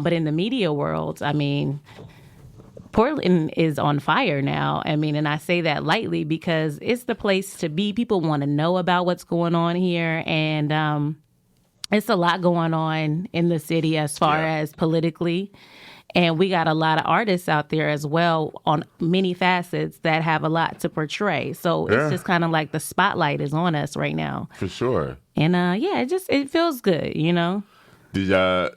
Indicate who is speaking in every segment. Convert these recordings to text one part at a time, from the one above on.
Speaker 1: But in the media world, I mean, Portland is on fire now. I mean, and I say that lightly because it's the place to be. People want to know about what's going on here. And it's a lot going on in the city as far as politically. And we got a lot of artists out there as well on many facets that have a lot to portray. So it's just kind of like the spotlight is on us right now.
Speaker 2: For sure.
Speaker 1: And it feels good, you know?
Speaker 2: So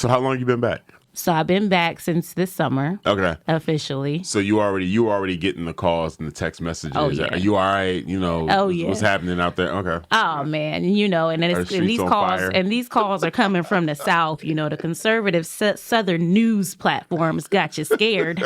Speaker 2: how long you been back?
Speaker 1: So I've been back since this summer. Okay. Officially.
Speaker 2: So you already getting the calls and the text messages. Oh, yeah. Are you all right? You know, what's happening out there? Okay.
Speaker 1: Oh man, you know, and these calls are coming from the South. You know, the conservative Southern news platforms got you scared,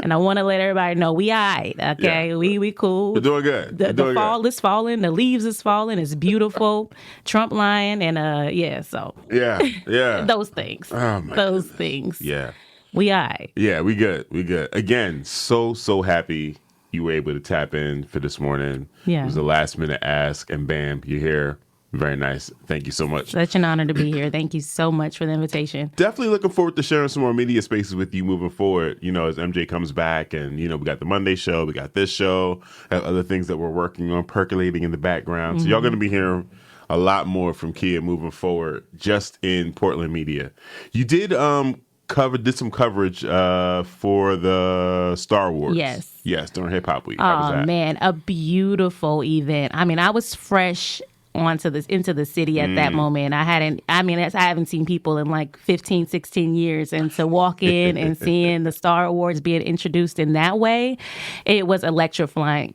Speaker 1: and I want to let everybody know we all right. Okay, we cool.
Speaker 2: We're doing good.
Speaker 1: The fall is falling. The leaves is falling. It's beautiful. Trump lying and so those things.
Speaker 2: Oh my
Speaker 1: those things.
Speaker 2: Yeah.
Speaker 1: We all right.
Speaker 2: Yeah, we good. Again, so happy you were able to tap in for this morning.
Speaker 1: Yeah.
Speaker 2: It was a last minute ask and bam, you're here. Very nice. Thank you so much.
Speaker 1: Such an honor to be here. Thank you so much for the invitation.
Speaker 2: Definitely looking forward to sharing some more media spaces with you moving forward. You know, as MJ comes back and, you know, we got the Monday show, we got this show, other things that we're working on percolating in the background. So y'all going to be hearing a lot more from Kia moving forward just in Portland media. You did did some coverage for the Star Wars. Yes, during Hip Hop Week. How was that?
Speaker 1: Man, a beautiful event. I mean, I was fresh into the city at that moment. I haven't seen people in like 15, 16 years. And to walk in and seeing the Star Awards being introduced in that way, it was electrifying.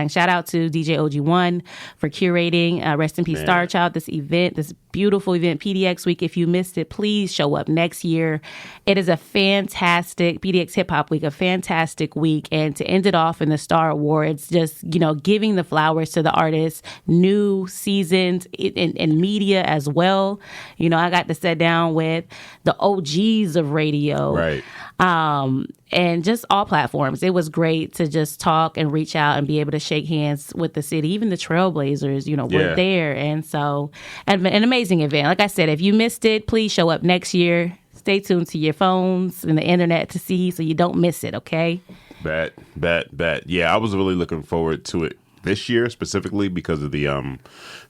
Speaker 1: Shout out to DJ OG1 for curating, rest in peace, Star Child, this event, this beautiful event, PDX Week. If you missed it, please show up next year. It is a fantastic PDX Hip Hop Week, a fantastic week. And to end it off in the Star Awards, just, you know, giving the flowers to the artists, new seasons in media as well. You know, I got to sit down with the OGs of radio.
Speaker 2: Right.
Speaker 1: And just all platforms. It was great to just talk and reach out and be able to shake hands with the city. Even the Trailblazers, you know, were there. And so, an amazing event. Like I said, if you missed it, please show up next year. Stay tuned to your phones and the internet to see so you don't miss it, okay?
Speaker 2: Bet. Yeah, I was really looking forward to it this year specifically because of the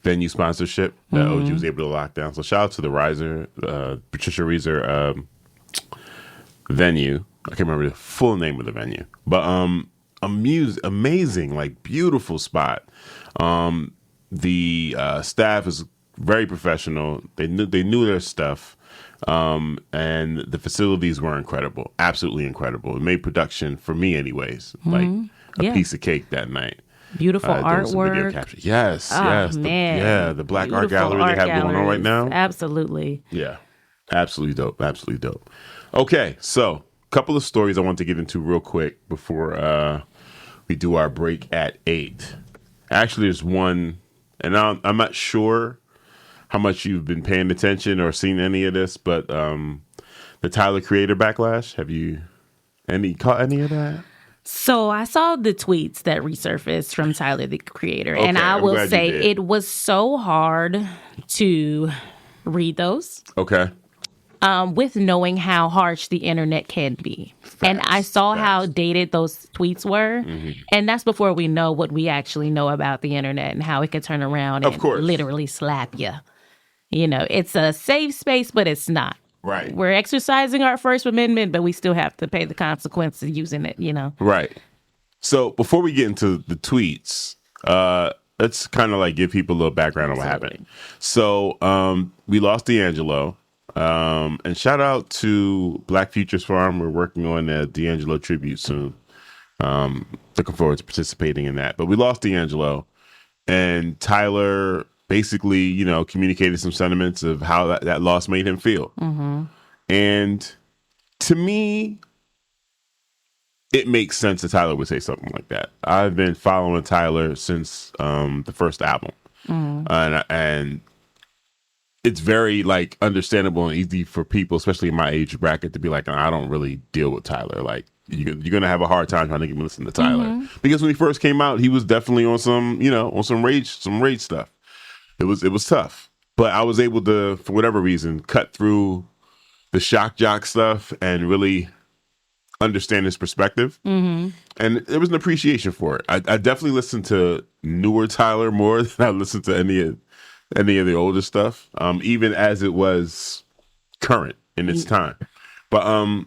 Speaker 2: venue sponsorship that OG was able to lock down. So shout out to the Patricia Reiser venue. I can't remember the full name of the venue, but amazing, like beautiful spot. The staff is very professional. They knew their stuff, and the facilities were incredible, absolutely incredible. It made production for me, anyways, like a piece of cake that night.
Speaker 1: Beautiful artwork.
Speaker 2: Yes.
Speaker 1: Man.
Speaker 2: The Black Art Gallery they have going on right now.
Speaker 1: Absolutely.
Speaker 2: Yeah. Absolutely dope. Okay, so a couple of stories I want to get into real quick before we do our break at 8. Actually, there's one, and I'm not sure how much you've been paying attention or seen any of this, but the Tyler Creator backlash, have you caught any of that?
Speaker 1: So I saw the tweets that resurfaced from Tyler, the Creator, and I will say it was so hard to read those.
Speaker 2: Okay.
Speaker 1: With knowing how harsh the internet can be. And I saw how dated those tweets were. And that's before we know what we actually know about the internet and how it can turn around and literally slap you. You know, it's a safe space, but it's not.
Speaker 2: Right.
Speaker 1: We're exercising our First Amendment, but we still have to pay the consequences of using it, you know?
Speaker 2: Right. So before we get into the tweets, let's kind of like give people a little background on what happened. So we lost D'Angelo. And shout out to Black Futures Farm. We're working on a D'Angelo tribute soon. Looking forward to participating in that. But we lost D'Angelo, and Tyler basically, you know, communicated some sentiments of how that loss made him feel. And to me, it makes sense that Tyler would say something like that. I've been following Tyler since the first album, and it's very like understandable and easy for people, especially in my age bracket, to be like, I don't really deal with Tyler. Like you're gonna have a hard time trying to get me to listen to Tyler because when he first came out, he was definitely on some rage stuff. It was tough, but I was able to, for whatever reason, cut through the shock jock stuff and really understand his perspective. And there was an appreciation for it. I definitely listened to newer Tyler more than I listened to any of the older stuff, even as it was current in its time. But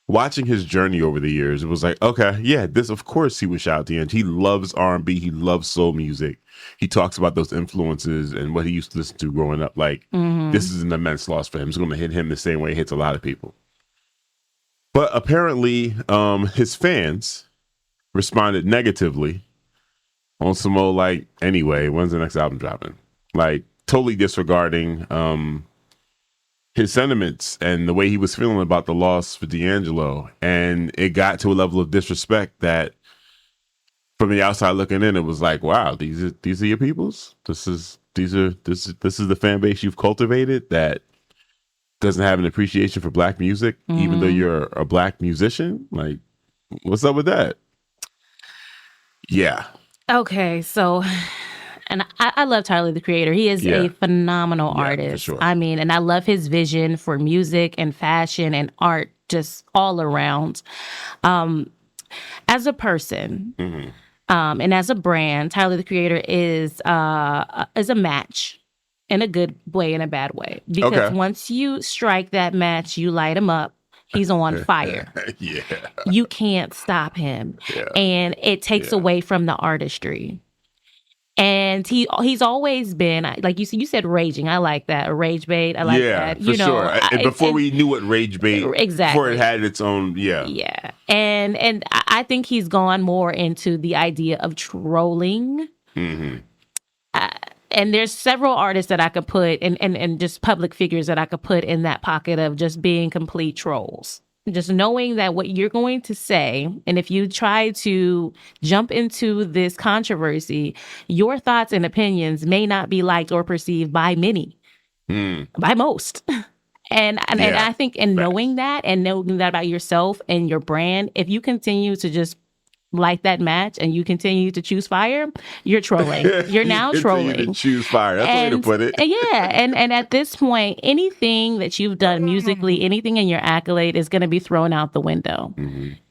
Speaker 2: watching his journey over the years, it was like, okay, yeah, this, of course he would shout out the end. He loves R&B. He loves soul music. He talks about those influences and what he used to listen to growing up. Like, this is an immense loss for him. It's going to hit him the same way it hits a lot of people. But apparently, his fans responded negatively on some old, like, anyway, when's the next album dropping? Like, totally disregarding his sentiments and the way he was feeling about the loss for D'Angelo. And it got to a level of disrespect that from the outside looking in, it was like, wow, these are your peoples? This is the fan base you've cultivated that doesn't have an appreciation for black music, even though you're a black musician? Like, what's up with that? Yeah.
Speaker 1: Okay, so, and I love Tyler, the Creator. He is a phenomenal artist. For sure. I mean, and I love his vision for music and fashion and art, just all around. As a person, and as a brand, Tyler, the Creator is a match. In a good way, in a bad way. Because once you strike that match, you light him up. He's on fire. You can't stop him. And it takes away from the artistry. And he's always been, like you said, raging. I like that. A rage bait. I like that.
Speaker 2: For sure. Before we knew what rage bait, before it had its own,
Speaker 1: Yeah. And I think he's gone more into the idea of trolling. And there's several artists that I could put and just public figures that I could put in that pocket of just being complete trolls. Just knowing that what you're going to say, and if you try to jump into this controversy, your thoughts and opinions may not be liked or perceived by many, by most. And I think in knowing that and knowing that about yourself and your brand, if you continue to just light that match and you continue to choose fire, you're trolling. You're now trolling.
Speaker 2: To choose fire. That's the way to put it.
Speaker 1: And at this point, anything that you've done musically, anything in your accolade is going to be thrown out the window.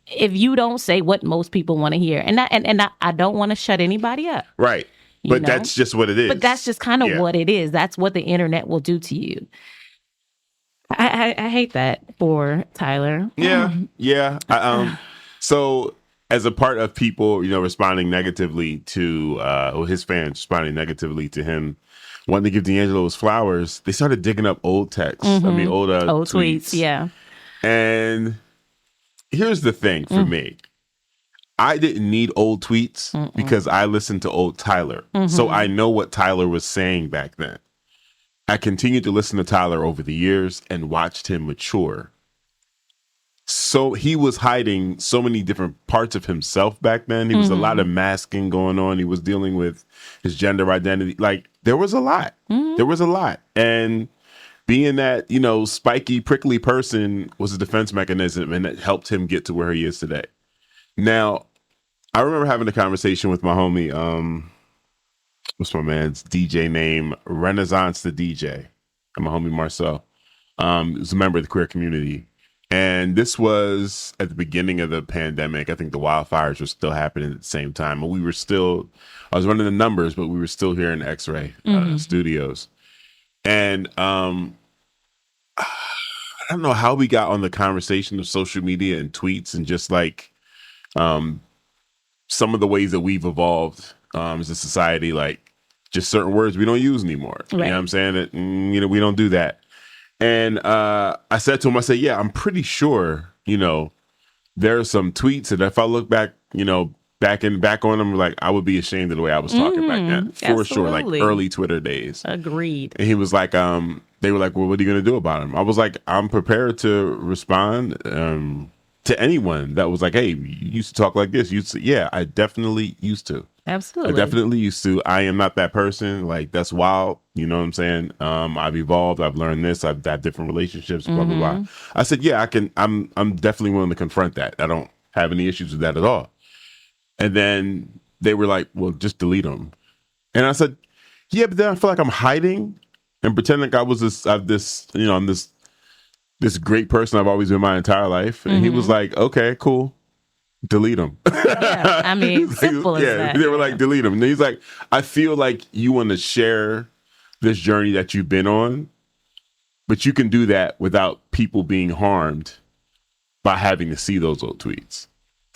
Speaker 1: If you don't say what most people want to hear. And I don't want to shut anybody up.
Speaker 2: Right. But that's just what it is.
Speaker 1: But that's just kind of what it is. That's what the internet will do to you. I hate that for Tyler.
Speaker 2: Yeah. So as a part of people, responding negatively to his fans responding negatively to him wanting to give D'Angelo his flowers, they started digging up old texts. I mean, old tweets.
Speaker 1: Yeah.
Speaker 2: And here's the thing for me. I didn't need old tweets because I listened to old Tyler. So I know what Tyler was saying back then. I continued to listen to Tyler over the years and watched him mature. So he was hiding so many different parts of himself back then. He was a lot of masking going on. He was dealing with his gender identity. Like, there was a lot. There was a lot. And being that, spiky, prickly person was a defense mechanism, and it helped him get to where he is today. Now, I remember having a conversation with my homie, what's my man's DJ name? Renaissance the DJ. And my homie Marcel. He was a member of the queer community. And this was at the beginning of the pandemic. I think the wildfires were still happening at the same time. And I was running the numbers, but we were still here in X-Ray Studios. And I don't know how we got on the conversation of social media and tweets and just like some of the ways that we've evolved as a society, like just certain words we don't use anymore. Right. You know what I'm saying? That, we don't do that. And I said to him, yeah, I'm pretty sure, there are some tweets that if I look back, back on them, like I would be ashamed of the way I was talking back then. For sure, like early Twitter days. Agreed. And he was like, they were like, well, what are you going to do about him? I was like, I'm prepared to respond to anyone that was like, hey, you used to talk like this. Yeah, I definitely used to.
Speaker 1: Absolutely.
Speaker 2: I definitely used to. I am not that person. Like, that's wild. You know what I'm saying? I've evolved. I've learned this. I've had different relationships, blah, blah, blah. I said, yeah, I can. I'm definitely willing to confront that. I don't have any issues with that at all. And then they were like, well, just delete them. And I said, yeah, but then I feel like I'm hiding and pretending like I'm this this great person I've always been my entire life. And he was like, okay, cool. Delete them.
Speaker 1: Yeah, I mean, simple as that.
Speaker 2: They were like, delete them. And he's like, I feel like you want to share this journey that you've been on, but you can do that without people being harmed by having to see those old tweets.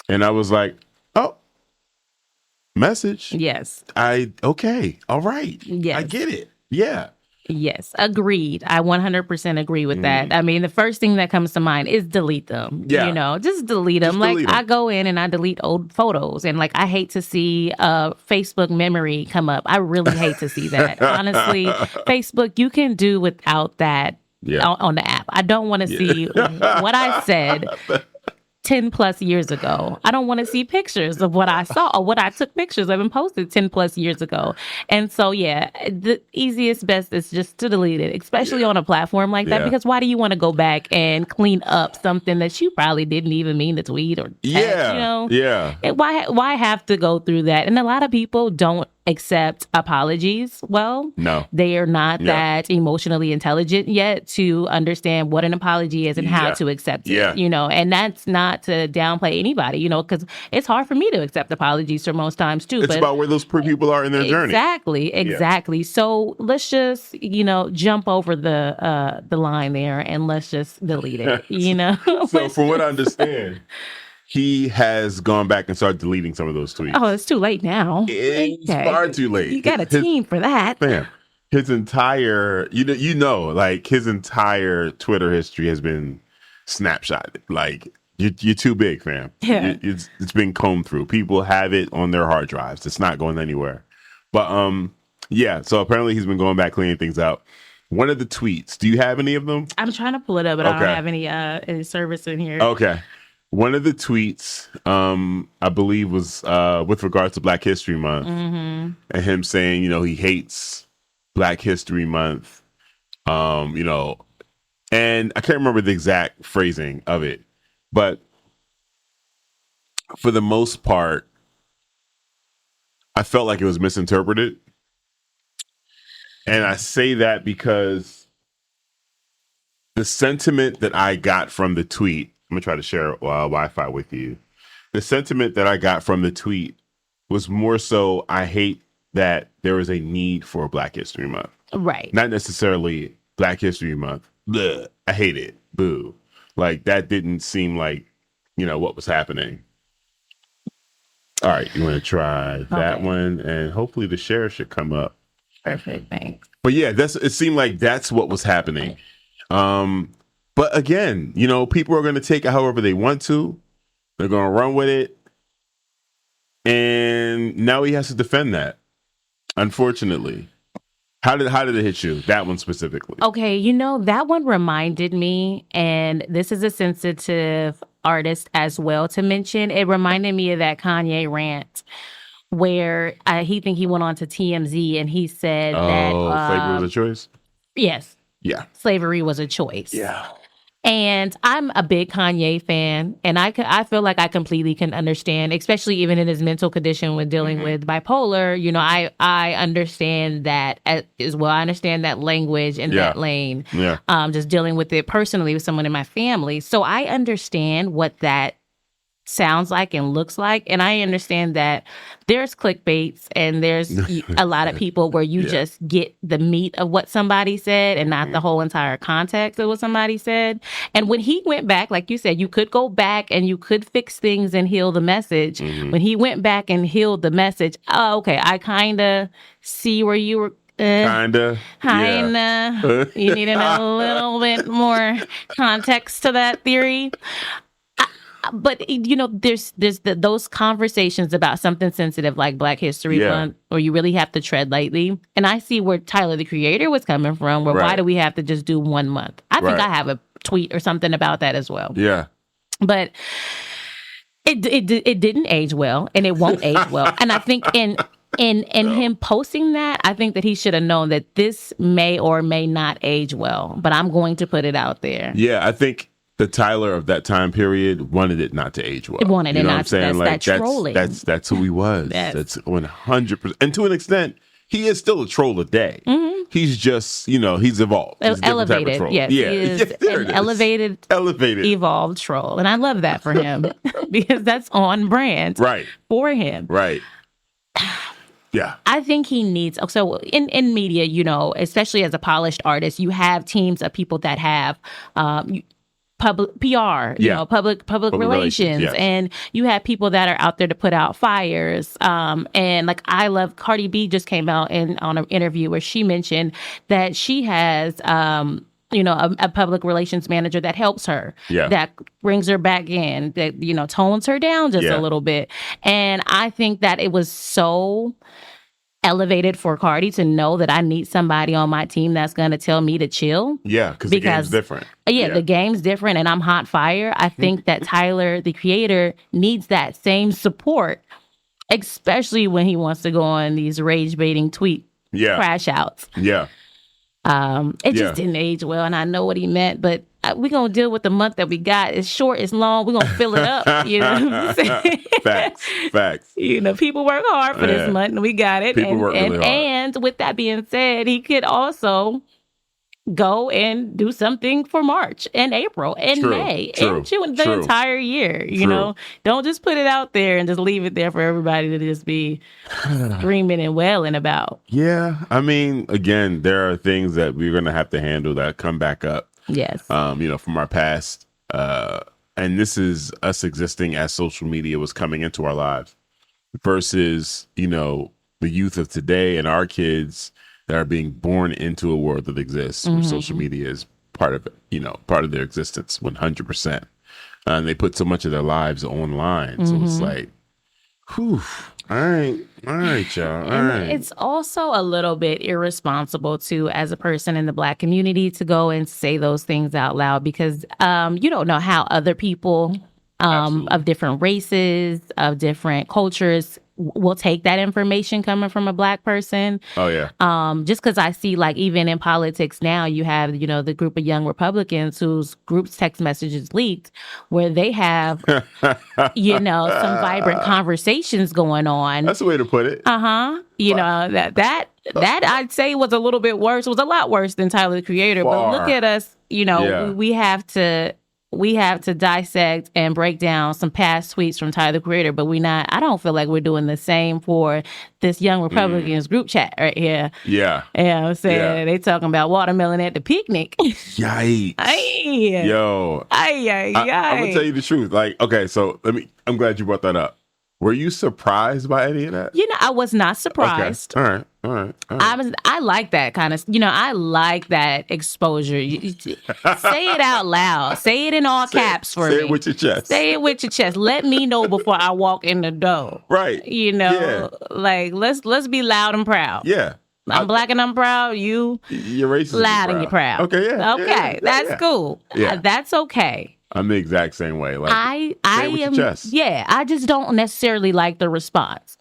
Speaker 2: And I was like, oh, message.
Speaker 1: Yes.
Speaker 2: Okay. All right.
Speaker 1: Yes.
Speaker 2: I get it. Yeah.
Speaker 1: Yes, agreed. I 100% agree with that. I mean, the first thing that comes to mind is delete them.
Speaker 2: Yeah.
Speaker 1: You know, just delete them. Like, I go in and I delete old photos. And, like, I hate to see Facebook memory come up. I really hate to see that. Honestly, Facebook, you can do without that on the app. I don't want to see what I said 10 plus years ago. I don't want to see pictures of what I saw or what I took pictures of and posted 10 plus years ago. And so, yeah, the easiest best is just to delete it, especially on a platform like that, because why do you want to go back and clean up something that you probably didn't even mean to tweet or text, you know?
Speaker 2: Yeah.
Speaker 1: And why have to go through that? And a lot of people don't accept apologies. Well,
Speaker 2: no,
Speaker 1: they are not that emotionally intelligent yet to understand what an apology is and how to accept it, you know, and that's not to downplay anybody, you know, because it's hard for me to accept apologies for most times too.
Speaker 2: It's about where those people are in their journey.
Speaker 1: Exactly. So let's just, you know, jump over the line there and let's just delete it, you know?
Speaker 2: So from what I understand, he has gone back and started deleting some of those tweets.
Speaker 1: Oh, it's too late now.
Speaker 2: It's far too late.
Speaker 1: You got a team for that.
Speaker 2: Man, his entire, like his entire Twitter history has been snapshotted. Like, you're too big, fam.
Speaker 1: Yeah.
Speaker 2: It's been combed through. People have it on their hard drives. It's not going anywhere. But, yeah, so apparently he's been going back, cleaning things out. One of the tweets, do you have any of them?
Speaker 1: I'm trying to pull it up, but I don't have any service in here.
Speaker 2: Okay. One of the tweets, I believe, was with regards to Black History Month, and him saying, you know, he hates Black History Month, you know, and I can't remember the exact phrasing of it, but for the most part, I felt like it was misinterpreted, and I say that because the sentiment that I got from the tweet. I'm going to try to share Wi-Fi with you. The sentiment that I got from the tweet was more so, I hate that there is a need for Black History Month.
Speaker 1: Right.
Speaker 2: Not necessarily Black History Month. Blech, I hate it. Boo. Like, that didn't seem like, you know, what was happening. All right. You want to try that one? And hopefully the share should come up.
Speaker 1: Perfect. Thanks.
Speaker 2: But yeah, it seemed like that's what was happening. But again, you know, people are going to take it however they want to. They're going to run with it. And now he has to defend that, unfortunately. How did it hit you, that one specifically?
Speaker 1: Okay, you know, that one reminded me, and this is a sensitive artist as well to mention. It reminded me of that Kanye rant where he went on to TMZ and he said that...
Speaker 2: slavery was a choice?
Speaker 1: Yes.
Speaker 2: Yeah.
Speaker 1: Slavery was a choice.
Speaker 2: Yeah.
Speaker 1: And I'm a big Kanye fan, and I feel like I completely can understand, especially even in his mental condition with dealing with bipolar. You know, I understand that as well. I understand that language in that lane.
Speaker 2: Yeah.
Speaker 1: Just dealing with it personally with someone in my family. So I understand what that sounds like and looks like, and I understand that there's clickbaits and there's a lot of people where you just get the meat of what somebody said and not the whole entire context of what somebody said. And when he went back, like you said, you could go back and you could fix things and heal the message. When he went back and healed the message, okay, I kind of see where you were.
Speaker 2: Kinda.
Speaker 1: You needed a little bit more context to that theory. But, you know, there's those conversations about something sensitive like Black History Month, or you really have to tread lightly. And I see where Tyler, the Creator, was coming from, where why do we have to just do 1 month? I think I have a tweet or something about that as well.
Speaker 2: Yeah.
Speaker 1: But it didn't age well, and it won't age well. And I think in him posting that, I think that he should have known that this may or may not age well. But I'm going to put it out there.
Speaker 2: Yeah, I think the Tyler of that time period wanted it not to age well.
Speaker 1: It wanted it not to. That's
Speaker 2: like,
Speaker 1: that trolling.
Speaker 2: That's who he was. That's 100%. And to an extent, he is still a troll today. He's just, he's evolved. He's a different type of
Speaker 1: Elevated.
Speaker 2: troll.
Speaker 1: Yes,
Speaker 2: Yeah.
Speaker 1: he is
Speaker 2: There
Speaker 1: an
Speaker 2: it is.
Speaker 1: elevated, evolved troll. And I love that for him because that's on brand for him.
Speaker 2: Right. Yeah.
Speaker 1: I think he needs, so in media, especially as a polished artist, you have teams of people that have public PR, public relations.
Speaker 2: Yes.
Speaker 1: And you have people that are out there to put out fires. And like, I love Cardi B just came out on an interview where she mentioned that she has, a public relations manager that helps her, that brings her back in, that, tones her down just a little bit. And I think that it was so elevated for Cardi to know that I need somebody on my team that's going to tell me to chill.
Speaker 2: Yeah, because the game's different.
Speaker 1: Yeah, the game's different and I'm hot fire. I think that Tyler, the creator, needs that same support, especially when he wants to go on these rage-baiting tweet crash outs.
Speaker 2: Yeah.
Speaker 1: It just didn't age well, and I know what he meant, but we're going to deal with the month that we got. It's short, it's long. We're going to fill it up. You know what I'm saying?
Speaker 2: Facts.
Speaker 1: People work hard for this month, and we got it.
Speaker 2: People work really hard.
Speaker 1: And with that being said, he could also go and do something for March and April and May and June, the entire year. Don't just put it out there and just leave it there for everybody to just be screaming and wailing about.
Speaker 2: Yeah, I mean, again, there are things that we're going to have to handle that come back up.
Speaker 1: Yes.
Speaker 2: From our past. And this is us existing as social media was coming into our lives versus, the youth of today and our kids that are being born into a world that exists. Where social media is part of it, part of their existence, 100%. And they put so much of their lives online. So it's like, whew. All right, y'all. All right.
Speaker 1: It's also a little bit irresponsible too, as a person in the Black community, to go and say those things out loud because you don't know how other people of different races, of different cultures will take that information coming from a Black person.
Speaker 2: Oh yeah.
Speaker 1: Just because I see, like, even in politics now, you have the group of young Republicans whose group's text messages leaked, where they have some vibrant conversations going on.
Speaker 2: That's the way to put it.
Speaker 1: That I'd say was a little bit worse. It was a lot worse than Tyler the Creator. But look at us. We have to dissect and break down some past tweets from Tyler the Creator, but I don't feel like we're doing the same for this young Republicans group chat right here.
Speaker 2: Yeah.
Speaker 1: I'm saying they talking about watermelon at the picnic.
Speaker 2: Yikes. Yo. I'm gonna tell you the truth. Like, okay, so I'm glad you brought that up. Were you surprised by any of that?
Speaker 1: I was not surprised.
Speaker 2: Okay. All right.
Speaker 1: I like that kind of, I like that exposure. Say it out loud. Say it in all caps for me.
Speaker 2: Say it with your chest.
Speaker 1: Say it with your chest. Let me know before I walk in the door.
Speaker 2: Right.
Speaker 1: Like, let's be loud and proud.
Speaker 2: Yeah.
Speaker 1: I'm Black and I'm proud. You're
Speaker 2: racist.
Speaker 1: Loud and you're proud.
Speaker 2: Okay, yeah.
Speaker 1: Okay, that's cool.
Speaker 2: Yeah.
Speaker 1: That's okay.
Speaker 2: I'm the exact same way. Like,
Speaker 1: I
Speaker 2: am. Your chest.
Speaker 1: Yeah, I just don't necessarily like the response.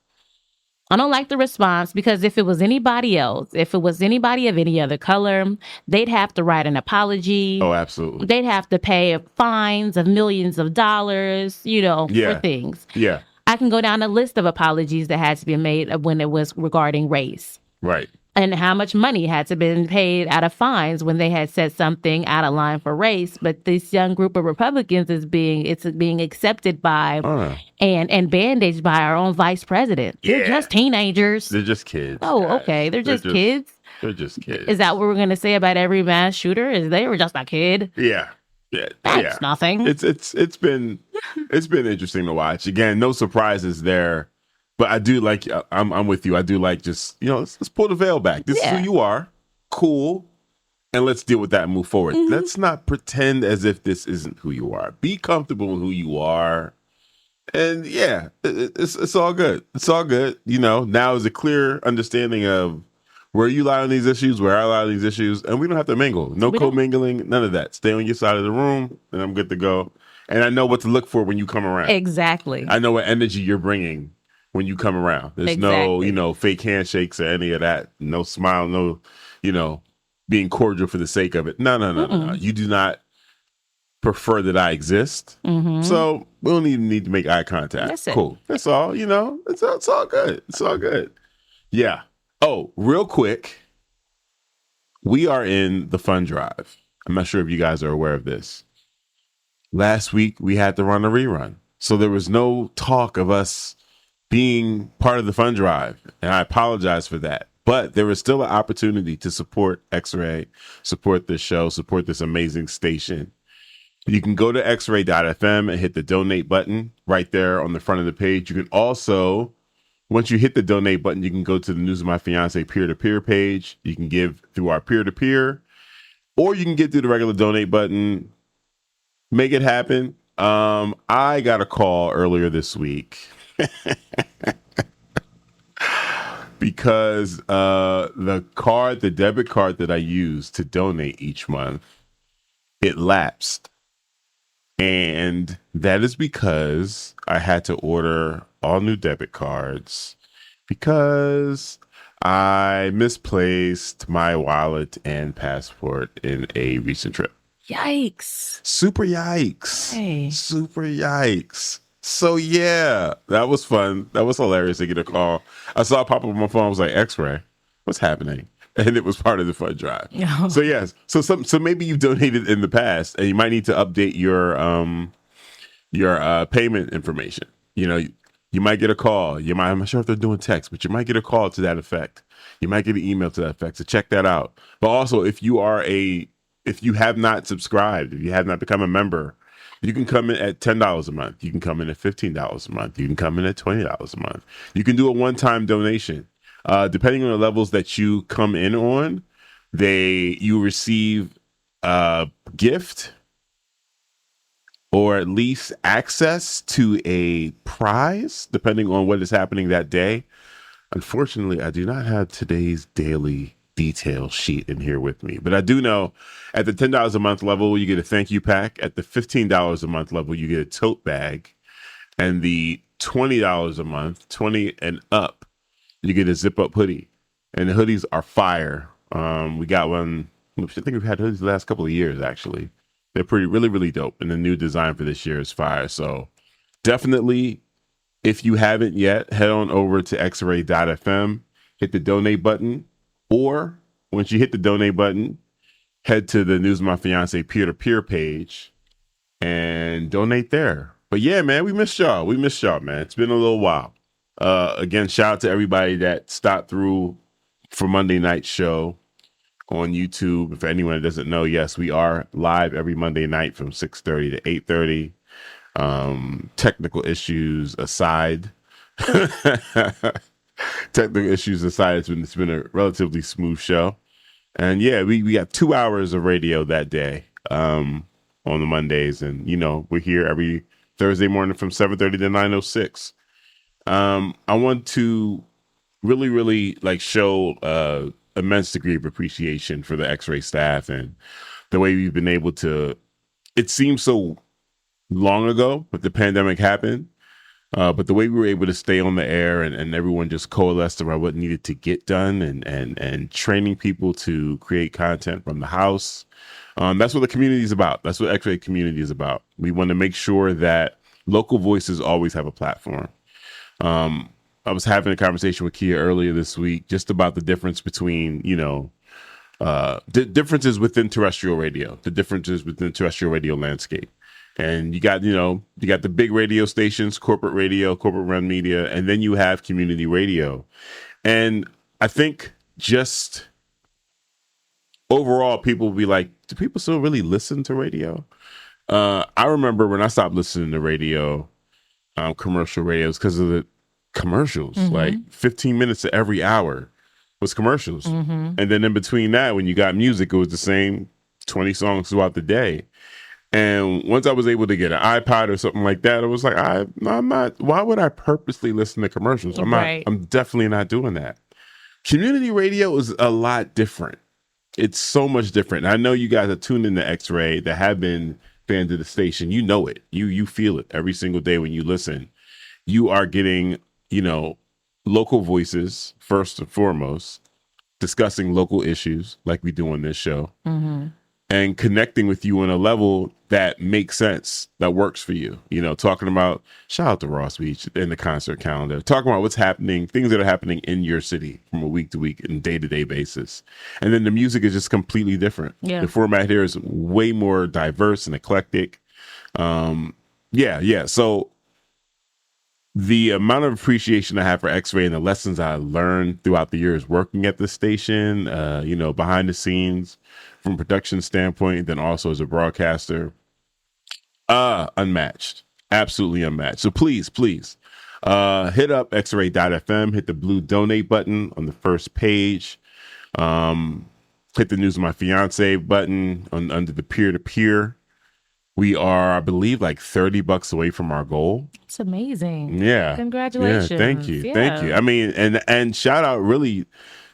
Speaker 1: I don't like the response because if it was anybody else, if it was anybody of any other color, they'd have to write an apology.
Speaker 2: Oh, absolutely.
Speaker 1: They'd have to pay fines of millions of dollars, for things.
Speaker 2: Yeah.
Speaker 1: I can go down a list of apologies that had to be made when it was regarding race.
Speaker 2: Right.
Speaker 1: And how much money had to be paid out of fines when they had said something out of line for race. But this young group of Republicans is being accepted by and bandaged by our own vice president. They're just teenagers.
Speaker 2: They're just kids.
Speaker 1: Oh, guys. Okay. They're just kids.
Speaker 2: They're just kids.
Speaker 1: Is that what we're going to say about every mass shooter? Is they were just a kid?
Speaker 2: Yeah.
Speaker 1: That's nothing.
Speaker 2: It's been interesting to watch. Again, no surprises there. But I do like, I'm with you. I do like just, let's pull the veil back. This is who you are. Cool. And let's deal with that and move forward. Let's not pretend as if this isn't who you are. Be comfortable with who you are. And it's all good. It's all good. Now is a clear understanding of where you lie on these issues, where I lie on these issues. And we don't have to mingle. No co-mingling, none of that. Stay on your side of the room and I'm good to go. And I know what to look for when you come around.
Speaker 1: Exactly.
Speaker 2: I know what energy you're bringing when you come around. There's no, fake handshakes or any of that. No smile, no, being cordial for the sake of it. No. You do not prefer that I exist. So we don't even need to make eye contact.
Speaker 1: That's it.
Speaker 2: Cool. That's all, it's all good. It's all good. Yeah. Oh, real quick, we are in the fund drive. I'm not sure if you guys are aware of this. Last week, we had to run a rerun. So there was no talk of us being part of the fund drive. And I apologize for that. But there is still an opportunity to support X-Ray, support this show, support this amazing station. You can go to xray.fm and hit the donate button right there on the front of the page. You can also, once you hit the donate button, you can go to the News of My Fiancé peer-to-peer page. You can give through our peer-to-peer, or you can get through the regular donate button. Make it happen. I got a call earlier this week because the debit card that I use to donate each month, it lapsed. And that is because I had to order all new debit cards because I misplaced my wallet and passport in a recent trip.
Speaker 1: Yikes.
Speaker 2: Super yikes.
Speaker 1: Hey.
Speaker 2: Super yikes. So yeah, that was fun. That was hilarious to get a call. I saw it pop up on my phone. I was like, X-Ray, what's happening? And it was part of the fund drive.
Speaker 1: Oh.
Speaker 2: So yes, so maybe you've donated in the past, and you might need to update your payment information. You know, you might get a call. I'm not sure if they're doing text, but you might get a call to that effect. You might get an email to that effect. So check that out. But also, if you have not subscribed, if you have not become a member, you can come in at $10 a month. You can come in at $15 a month. You can come in at $20 a month. You can do a one-time donation. Depending on the levels that you come in on, you receive a gift or at least access to a prize, depending on what is happening that day. Unfortunately, I do not have today's daily detail sheet in here with me, but I do know at the $10 a month level, you get a thank you pack. At the $15 a month level, you get a tote bag, and the $20 a month, 20 and up, you get a zip up hoodie, and the hoodies are fire. We got one. I think we've had hoodies the last couple of years, actually. They're really, really dope. And the new design for this year is fire. So definitely, if you haven't yet, head on over to xray.fm, hit the donate button, or once you hit the donate button, head to the News of My Fiancé peer-to-peer page and donate there. But yeah, man, we missed y'all. Man. It's been a little while. Again, shout out to everybody that stopped through for Monday night show on YouTube. If anyone that doesn't know, yes, we are live every Monday night from 6:30 to 8:30. Technical issues aside, it's been a relatively smooth show. And yeah, we got 2 hours of radio that day on the Mondays. And, we're here every Thursday morning from 7:30 to 9:06. I want to really, really show immense degree of appreciation for the X-Ray staff and the way we've been able to. It seems so long ago, but the pandemic happened. But the way we were able to stay on the air and everyone just coalesced around what needed to get done and training people to create content from the house. That's what the community is about. That's what X-Ray community is about. We want to make sure that local voices always have a platform. I was having a conversation with Kia earlier this week just about the difference between, the differences within terrestrial radio, the differences within terrestrial radio landscape. And you got the big radio stations, corporate run media, and then you have community radio. And I think just overall, people will be like, do people still really listen to radio? I remember when I stopped listening to radio, commercial radios, because of the commercials. Mm-hmm. Like 15 minutes to every hour was commercials. Mm-hmm. And then in between that, when you got music, it was the same 20 songs throughout the day. And once I was able to get an iPod or something like that, I was like, I'm not, why would I purposely listen to commercials? I'm definitely not doing that. Community radio is a lot different. It's so much different. And I know you guys are tuned into X-Ray that have been fans of the station. You know it. You feel it every single day when you listen. You are getting, local voices first and foremost, discussing local issues like we do on this show. Mm-hmm. and connecting with you on a level that makes sense, that works for you. You know, talking about, shout out to Ross Beach in the concert calendar, talking about what's happening, things that are happening in your city from a week to week and day-to-day basis. And then the music is just completely different.
Speaker 1: Yeah.
Speaker 2: The format here is way more diverse and eclectic. So the amount of appreciation I have for X-Ray and the lessons I learned throughout the years working at the station, behind the scenes from a production standpoint, then also as a broadcaster, unmatched, absolutely unmatched. So please, hit up xray.fm, hit the blue donate button on the first page, hit the news of my fiance button under the peer-to-peer. We are, I believe, like $30 away from our goal.
Speaker 1: It's amazing.
Speaker 2: Yeah.
Speaker 1: Congratulations.
Speaker 2: Yeah, thank you.
Speaker 1: Yeah.
Speaker 2: Thank you. I mean, and shout out really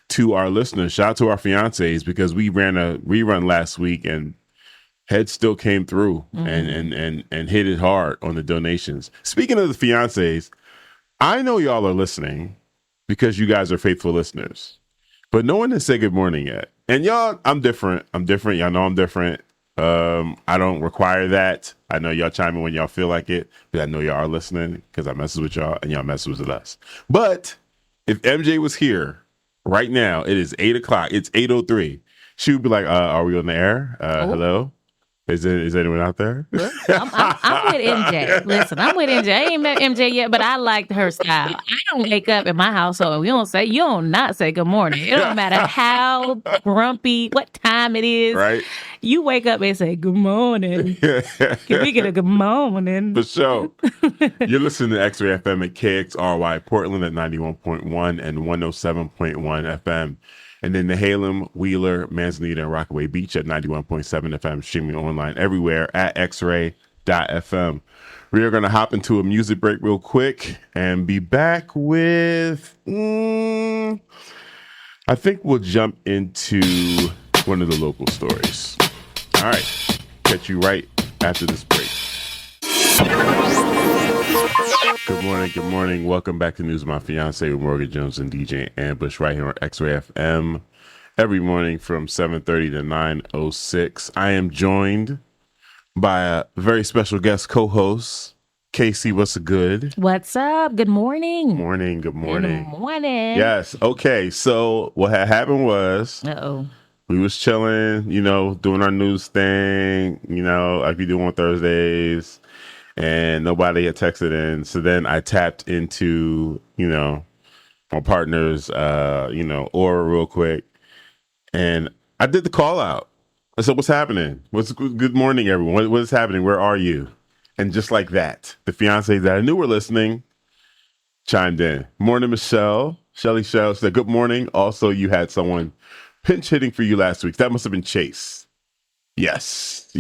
Speaker 2: to our listeners. Shout out to our fiancés, because we ran a rerun last week and heads still came through and hit it hard on the donations. Speaking of the fiancés, I know y'all are listening because you guys are faithful listeners, but no one has said good morning yet. And y'all, I'm different. Y'all know I'm different. I don't require that. I know y'all chime in when y'all feel like it, but I know y'all are listening because I messes with y'all and y'all messes with us. But if MJ was here right now, it is 8:00. It's 8:03. She would be like, "Are we on the air? Hello? Is anyone out there?"
Speaker 1: I'm with MJ. Listen, I'm with MJ. I ain't met MJ yet, but I liked her style. I don't wake up in my household. You don't not say good morning. It don't matter how grumpy, what time it is.
Speaker 2: Right.
Speaker 1: You wake up and say good morning. Can we get a good morning?
Speaker 2: For sure. You're listening to X-Ray FM at KXRY Portland at 91.1 and 107.1 FM. And then the Halem, Wheeler, Manzanita, and Rockaway Beach at 91.7 FM, streaming online everywhere at xray.fm. We are going to hop into a music break real quick and be back with, I think we'll jump into one of the local stories. All right. Catch you right after this break. Good morning. Welcome back to News of My Fiancé with Morgan Jones and DJ Ambush right here on X-Ray FM every morning from 7:30 to 9:06. I am joined by a very special guest co-host, Casey. What's good?
Speaker 1: What's up? Good morning.
Speaker 2: Good morning.
Speaker 1: Good morning.
Speaker 2: Yes. Okay. So what had happened was, we was chilling, doing our news thing, like we do on Thursdays. And nobody had texted in. So then I tapped into, my partner's, aura real quick. And I did the call out. I said, what's happening? Good morning, everyone. What is happening? Where are you? And just like that, the fiancés that I knew were listening chimed in. Morning, Michelle. Shelly Shell said, good morning. Also, you had someone pinch hitting for you last week. That must have been Chase. Yes,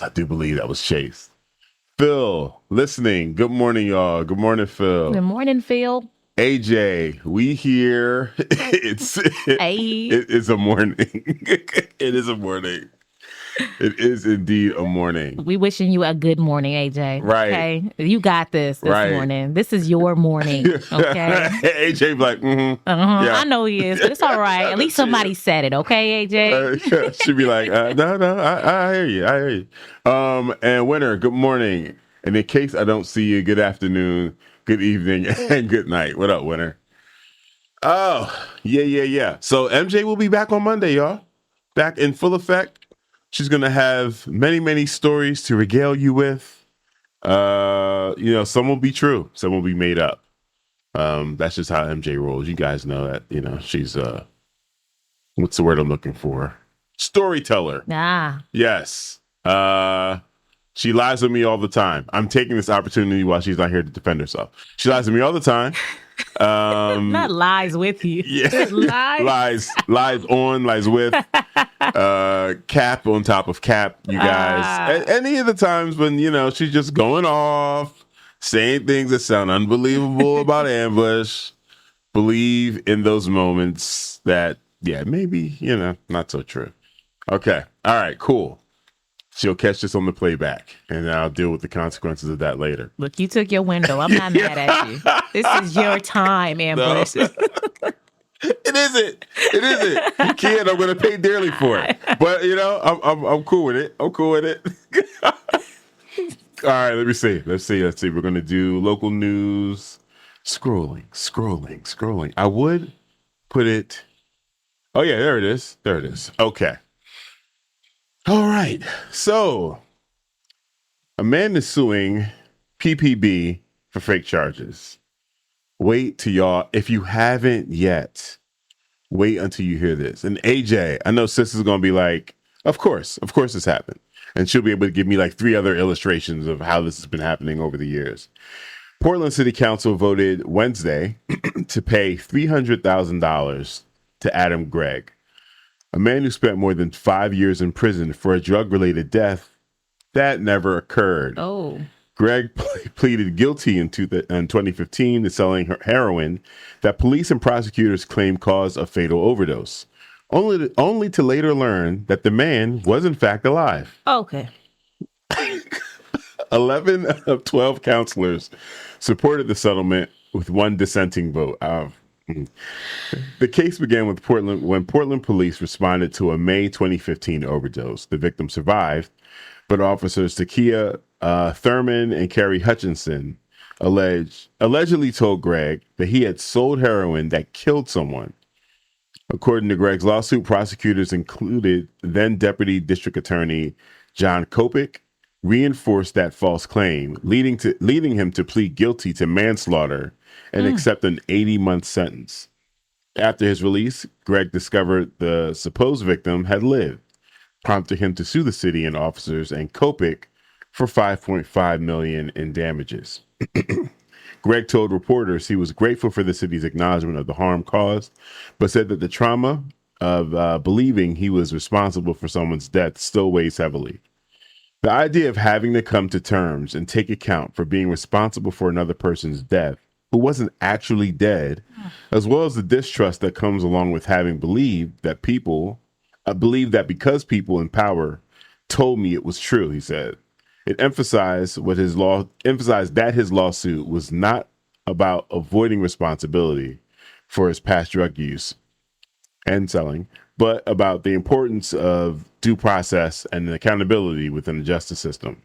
Speaker 2: I do believe that was Chase. Phil, listening. Good morning, y'all. Good morning, Phil.
Speaker 1: Good morning, Phil.
Speaker 2: AJ, we here. It is a morning. It is a morning. It is indeed a morning.
Speaker 1: We wishing you a good morning, AJ.
Speaker 2: Right.
Speaker 1: Okay? You got this morning. This is your morning. Okay.
Speaker 2: AJ be like, Yeah.
Speaker 1: I know he is, but it's all right. At least somebody said it, okay, AJ?
Speaker 2: She'd be like, no, I hear you. And Winter, good morning. And in case I don't see you, good afternoon, good evening, and good night. What up, Winter? Oh, yeah. So MJ will be back on Monday, y'all. Back in full effect. She's going to have many, many stories to regale you with. Some will be true. Some will be made up. That's just how MJ rolls. You guys know that, she's, what's the word I'm looking for? Storyteller. Yes. She lies with me all the time. I'm taking this opportunity while she's not here to defend herself. She lies with me all the time.
Speaker 1: Not lies with you.
Speaker 2: Yeah. lies on, lies with. Cap on top of cap, you guys. Any of the times when, she's just going off, saying things that sound unbelievable about Ambush. Believe in those moments that, maybe, not so true. Okay. All right, cool. She'll catch this on the playback, and I'll deal with the consequences of that later.
Speaker 1: Look, you took your window. I'm not mad at you. This is your time, Ambush.
Speaker 2: It isn't. It isn't. Kid, I'm going to pay dearly for it. But, I'm cool with it. I'm cool with it. All right, let me see. Let's see. We're going to do local news. Scrolling. I would put it. Oh, yeah, there it is. Okay. All right. So, a man is suing PPB for fake charges. Wait till y'all, if you haven't yet, wait until you hear this. And AJ, I know sis is going to be like, of course this happened. And she'll be able to give me like 3 other illustrations of how this has been happening over the years. Portland City Council voted Wednesday to pay $300,000 to Adam Gregg, a man who spent more than 5 years in prison for a drug-related death that never occurred.
Speaker 1: Oh.
Speaker 2: Gregg pleaded guilty in 2015 to selling heroin that police and prosecutors claim caused a fatal overdose, only to later learn that the man was in fact alive.
Speaker 1: Okay.
Speaker 2: 11 of 12 counselors supported the settlement with 1 dissenting vote. The case began with when Portland police responded to a May 2015 overdose. The victim survived, but officers Takia Thurman and Carrie Hutchinson allegedly told Gregg that he had sold heroin that killed someone. According to Gregg's lawsuit, prosecutors included then Deputy District Attorney John Kopic reinforced that false claim, leading him to plead guilty to manslaughter and accept an 80-month sentence. After his release, Gregg discovered the supposed victim had lived, prompting him to sue the city and officers and Kopic for $5.5 million in damages. Gregg told reporters he was grateful for the city's acknowledgement of the harm caused, but said that the trauma of believing he was responsible for someone's death still weighs heavily. The idea of having to come to terms and take account for being responsible for another person's death who wasn't actually dead, as well as the distrust that comes along with having believed that because people in power told me it was true, he said. It emphasized that his lawsuit was not about avoiding responsibility for his past drug use and selling, but about the importance of due process and accountability within the justice system.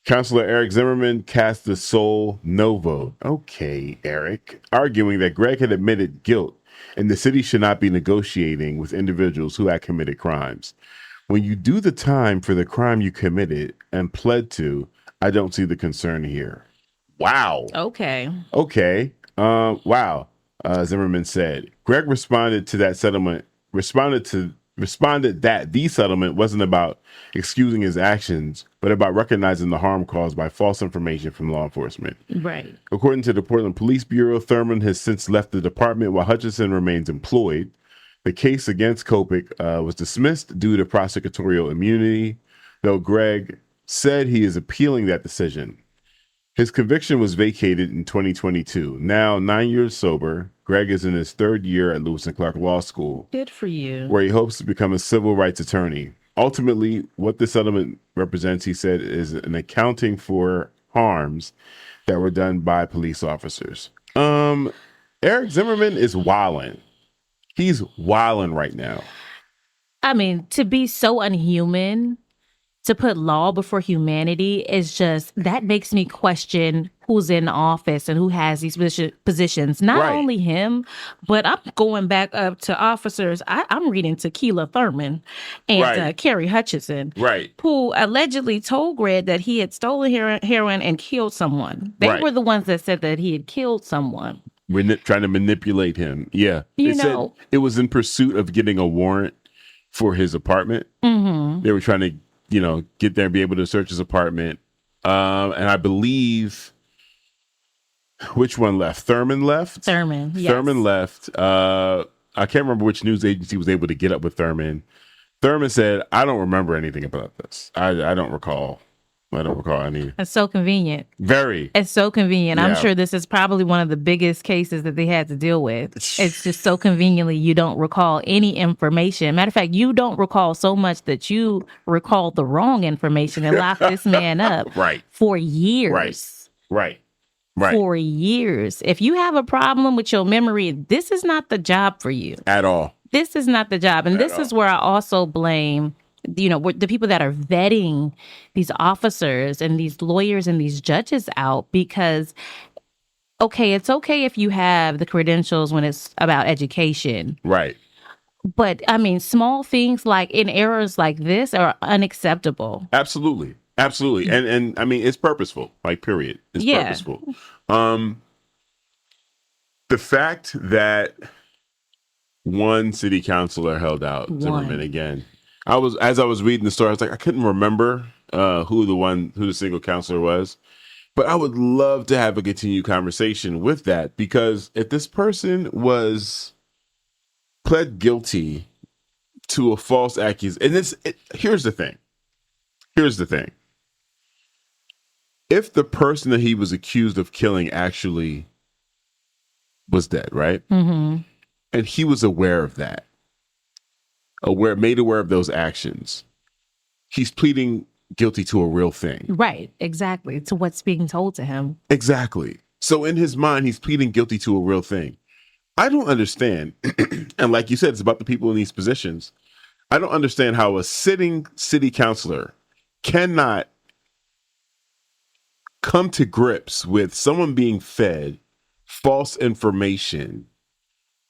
Speaker 2: Counselor Eric Zimmerman cast the sole no vote. Okay, Eric, arguing that Gregg had admitted guilt and the city should not be negotiating with individuals who had committed crimes. When you do the time for the crime you committed and pled to, I don't see the concern here. Wow.
Speaker 1: Okay.
Speaker 2: Wow. Zimmerman said. Gregg responded that the settlement wasn't about excusing his actions, but about recognizing the harm caused by false information from law enforcement.
Speaker 1: Right.
Speaker 2: According to the Portland Police Bureau, Thurman has since left the department while Hutchinson remains employed. The case against Kopic was dismissed due to prosecutorial immunity, though Gregg said he is appealing that decision. His conviction was vacated in 2022. Now, 9 years sober, Gregg is in his 3rd year at Lewis and Clark Law School.
Speaker 1: Good for you.
Speaker 2: Where he hopes to become a civil rights attorney. Ultimately, what this settlement represents, he said, is an accounting for harms that were done by police officers. Eric Zimmerman is wildin'. He's wildin' right now.
Speaker 1: I mean, to be so unhuman, to put law before humanity is just, that makes me question who's in office and who has these positions. Not only him, but I'm going back up to officers. I'm reading Takia Thurman and Carrie Hutchinson, who allegedly told Gregg that he had stolen heroin and killed someone. They were the ones that said that he had killed someone.
Speaker 2: We're trying to manipulate him. Yeah. They said it was in pursuit of getting a warrant for his apartment. Mm-hmm. They were trying to, get there and be able to search his apartment. And I believe, which one left? Thurman left?
Speaker 1: Thurman, yes.
Speaker 2: Thurman left. I can't remember which news agency was able to get up with Thurman. Thurman said, I don't remember anything about this. I don't recall any.
Speaker 1: It's so convenient.
Speaker 2: Very.
Speaker 1: It's so convenient.
Speaker 2: Yeah.
Speaker 1: I'm sure this is probably one of the biggest cases that they had to deal with. It's just so conveniently you don't recall any information. Matter of fact, you don't recall so much that you recall the wrong information and lock this man up
Speaker 2: Right.
Speaker 1: for years.
Speaker 2: Right.
Speaker 1: for years. If you have a problem with your memory, this is not the job for you.
Speaker 2: At all.
Speaker 1: This is not the job. And
Speaker 2: At
Speaker 1: this
Speaker 2: all.
Speaker 1: is where I also blame, the people that are vetting these officers and these lawyers and these judges out, because, okay, it's okay if you have the credentials when it's about education.
Speaker 2: Right.
Speaker 1: But, I mean, small things like in errors like this are unacceptable.
Speaker 2: Absolutely. Absolutely. And I mean, it's purposeful, like, period. It's purposeful. The fact that one city councilor held out Zimmerman again. As I was reading the story, I was like, I couldn't remember who the single counselor was. But I would love to have a continued conversation with that, because if this person pled guilty to a false accusation, and here's the thing. If the person that he was accused of killing actually was dead, right? Mm-hmm. And he was aware of that, made aware of those actions, he's pleading guilty to a real thing.
Speaker 1: Right, exactly. To what's being told to him.
Speaker 2: Exactly. So in his mind, he's pleading guilty to a real thing. I don't understand. And like you said, it's about the people in these positions. I don't understand how a sitting city councilor cannot come to grips with someone being fed false information,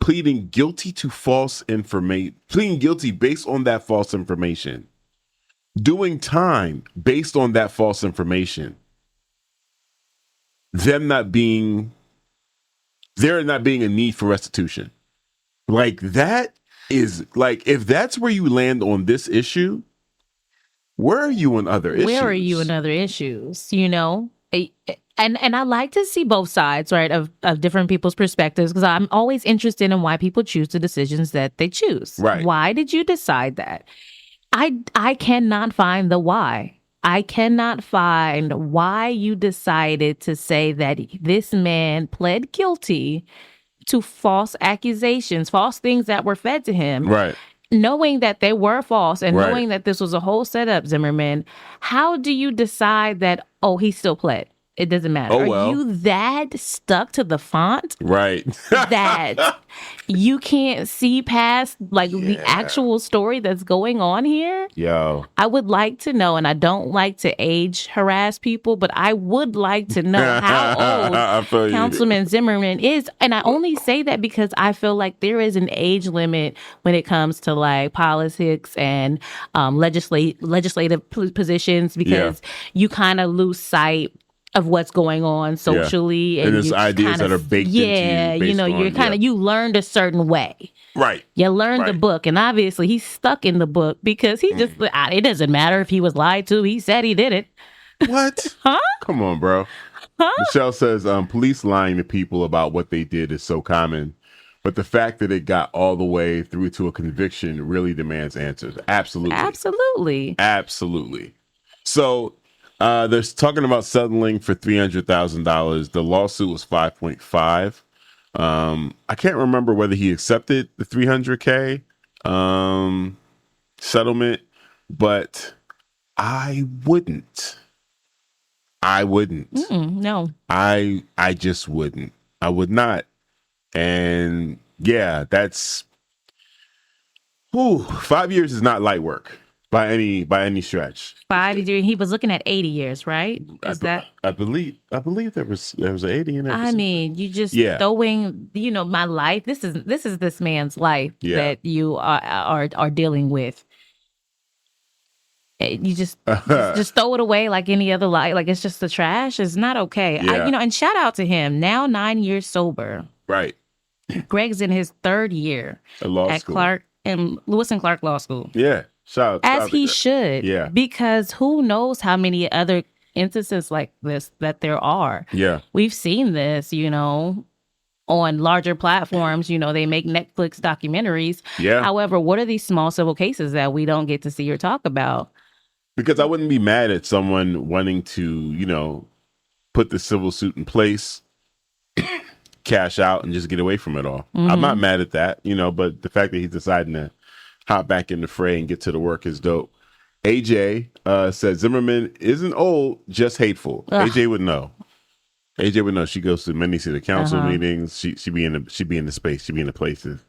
Speaker 2: pleading guilty based on that false information, doing time based on that false information, there not being a need for restitution. Like, that is, like, if that's where you land on this issue, where are you in other issues?
Speaker 1: Where are you in other issues? And I like to see both sides, right, of different people's perspectives, because I'm always interested in why people choose the decisions that they choose.
Speaker 2: Right.
Speaker 1: Why did you decide that? I cannot find the why. I cannot find why you decided to say that this man pled guilty to false accusations, false things that were fed to him.
Speaker 2: Right.
Speaker 1: Knowing that they were false and
Speaker 2: Right.
Speaker 1: knowing that this was a whole setup, Zimmerman, how do you decide that, he still pled? It doesn't matter.
Speaker 2: Oh, well.
Speaker 1: Are you that stuck to the font?
Speaker 2: Right.
Speaker 1: That you can't see past the actual story that's going on here?
Speaker 2: Yo.
Speaker 1: I would like to know, and I don't like to age harass people, but I would like to know how old Councilman Zimmerman is. And I only say that because I feel like there is an age limit when it comes to politics and legislative positions, because you kind of lose sight of what's going on socially.
Speaker 2: And there's ideas that are baked into you.
Speaker 1: You learned a certain way.
Speaker 2: Right.
Speaker 1: You learned the book, and obviously he's stuck in the book because he just, it doesn't matter if he was lied to. He said he did it.
Speaker 2: What?
Speaker 1: Huh?
Speaker 2: Come on, bro. Huh? Michelle says, police lying to people about what they did is so common, but the fact that it got all the way through to a conviction really demands answers. Absolutely.
Speaker 1: Absolutely.
Speaker 2: Absolutely. So, they're talking about settling for $300,000. The lawsuit was 5.5. I can't remember whether he accepted the $300K settlement, but I wouldn't.
Speaker 1: No.
Speaker 2: I just wouldn't. I would not. And yeah, that's 5 years is not light work. By any stretch.
Speaker 1: 5 years. He was looking at 80 years, right?
Speaker 2: I believe there was an 80 in it.
Speaker 1: I mean, you just throwing, my life. This is this man's life that you are dealing with. You just throw it away like any other life. Like it's just the trash. It's not okay.
Speaker 2: Yeah.
Speaker 1: And shout out to him. Now 9 years sober.
Speaker 2: Right.
Speaker 1: Greg's in his third year
Speaker 2: at
Speaker 1: Clark and Lewis and Clark Law School.
Speaker 2: Yeah.
Speaker 1: As he should.
Speaker 2: Yeah.
Speaker 1: Because who knows how many other instances like this that there are.
Speaker 2: Yeah.
Speaker 1: We've seen this, on larger platforms. They make Netflix documentaries.
Speaker 2: Yeah.
Speaker 1: However, what are these small civil cases that we don't get to see or talk about?
Speaker 2: Because I wouldn't be mad at someone wanting to, put the civil suit in place, cash out, and just get away from it all. Mm-hmm. I'm not mad at that, but the fact that he's deciding to hop back in the fray and get to the work is dope. AJ said Zimmerman isn't old, just hateful. Ugh. AJ would know. AJ would know. She goes to many city council meetings. She be in the space. She be in the places.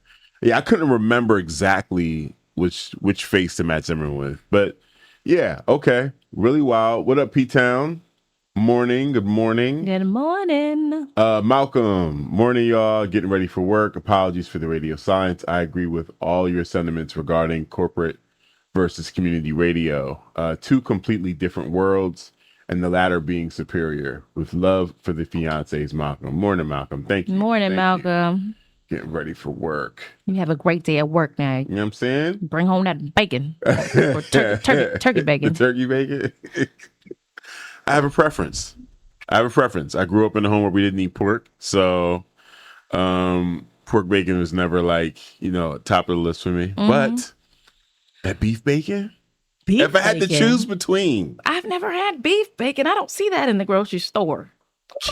Speaker 2: Yeah, I couldn't remember exactly which face to Matt Zimmerman with, but yeah, okay, really wild. What up, P Town? Morning. Good morning.
Speaker 1: Good morning.
Speaker 2: Malcolm. Morning, y'all. Getting ready for work. Apologies for the radio silence. I agree with all your sentiments regarding corporate versus community radio. Two completely different worlds, and the latter being superior. With love for the fiancés, Malcolm. Morning, Malcolm. Thank you.
Speaker 1: Morning,
Speaker 2: Thank
Speaker 1: Malcolm.
Speaker 2: You. Getting ready for work.
Speaker 1: You have a great day at work now.
Speaker 2: You know what I'm saying?
Speaker 1: Bring home that bacon. Or turkey bacon.
Speaker 2: The turkey bacon. I have a preference. I grew up in a home where we didn't eat pork, so pork bacon was never like, top of the list for me. Mm-hmm. But that beef bacon? If I had to choose between.
Speaker 1: I've never had beef bacon. I don't see that in the grocery store.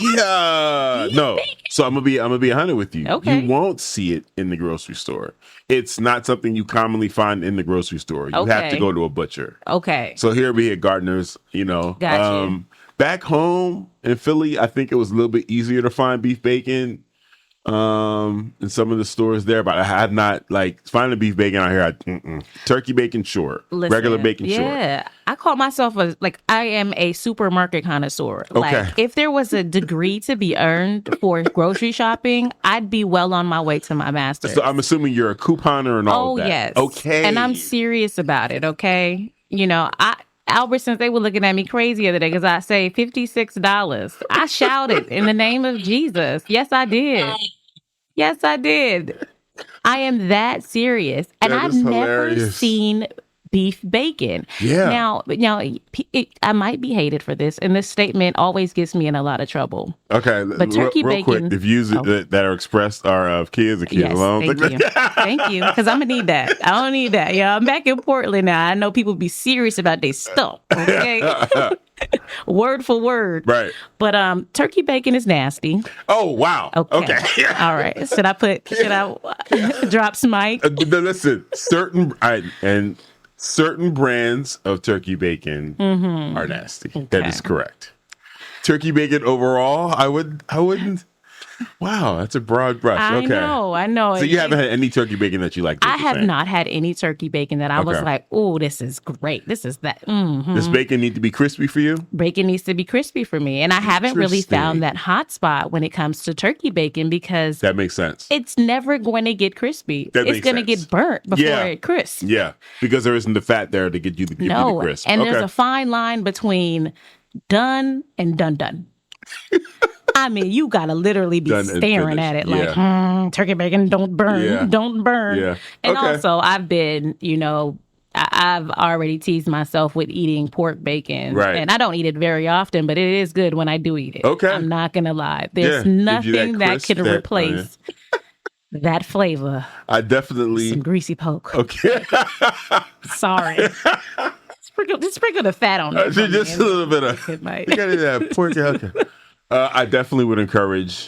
Speaker 2: Yeah. No.
Speaker 1: Bacon?
Speaker 2: So I'm gonna be 100 with you.
Speaker 1: Okay.
Speaker 2: You won't see it in the grocery store. It's not something you commonly find in the grocery store. You have to go to a butcher.
Speaker 1: Okay.
Speaker 2: So here we at Gardner's,
Speaker 1: Gotcha.
Speaker 2: Back home in Philly, I think it was a little bit easier to find beef bacon in some of the stores there, but I had not finding beef bacon out here. Turkey bacon, sure.
Speaker 1: Listen,
Speaker 2: regular bacon, sure.
Speaker 1: Yeah, I call myself I am a supermarket connoisseur.
Speaker 2: Okay.
Speaker 1: If there was a degree to be earned for grocery shopping, I'd be well on my way to my master's.
Speaker 2: So I'm assuming you're a couponer and all of that.
Speaker 1: Oh, yes.
Speaker 2: Okay.
Speaker 1: And I'm serious about it, okay? Albertsons, they were looking at me crazy the other day because I say $56. I shouted in the name of Jesus. Yes, I did. Yes, I did. I am that serious. And I've never seen beef bacon.
Speaker 2: Yeah.
Speaker 1: Now, I might be hated for this, and this statement always gets me in a lot of trouble.
Speaker 2: Okay,
Speaker 1: but turkey
Speaker 2: real
Speaker 1: bacon.
Speaker 2: Quick, the views that are expressed are of kids and kids alone.
Speaker 1: Thank you. Thank you, because I'm gonna need that. I don't need that. Yeah, I'm back in Portland now. I know people be serious about their stuff. Okay. Word for word.
Speaker 2: Right.
Speaker 1: But turkey bacon is nasty.
Speaker 2: Oh, wow. Okay.
Speaker 1: All right. Should I drop Smike?
Speaker 2: Listen, certain brands of turkey bacon are nasty. Okay. That is correct. Turkey bacon overall, I wouldn't. Wow, that's a broad brush.
Speaker 1: I know.
Speaker 2: So you haven't had any turkey bacon that you like?
Speaker 1: I have not had any turkey bacon that I was like, oh, this is great. This is that. Mm-hmm.
Speaker 2: Does bacon need to be crispy for you?
Speaker 1: Bacon needs to be crispy for me. And I haven't really found that hot spot when it comes to turkey bacon because...
Speaker 2: That makes sense.
Speaker 1: It's never going to get crispy. It's going to get burnt before it crisps.
Speaker 2: Yeah, because there isn't the fat there to get you the crisp.
Speaker 1: And there's a fine line between done and done. I mean, you gotta literally be staring at it like, turkey bacon, don't burn, don't burn.
Speaker 2: Yeah.
Speaker 1: And also, I've been, I've already teased myself with eating pork bacon.
Speaker 2: Right.
Speaker 1: And I don't eat it very often, but it is good when I do eat it.
Speaker 2: Okay.
Speaker 1: I'm not gonna lie. There's nothing that can replace that flavor.
Speaker 2: I definitely...
Speaker 1: Some greasy poke.
Speaker 2: Okay.
Speaker 1: Sorry. Sprinkle the fat on it.
Speaker 2: Just a little bit of...
Speaker 1: It might.
Speaker 2: You gotta do that pork. Okay. I definitely would encourage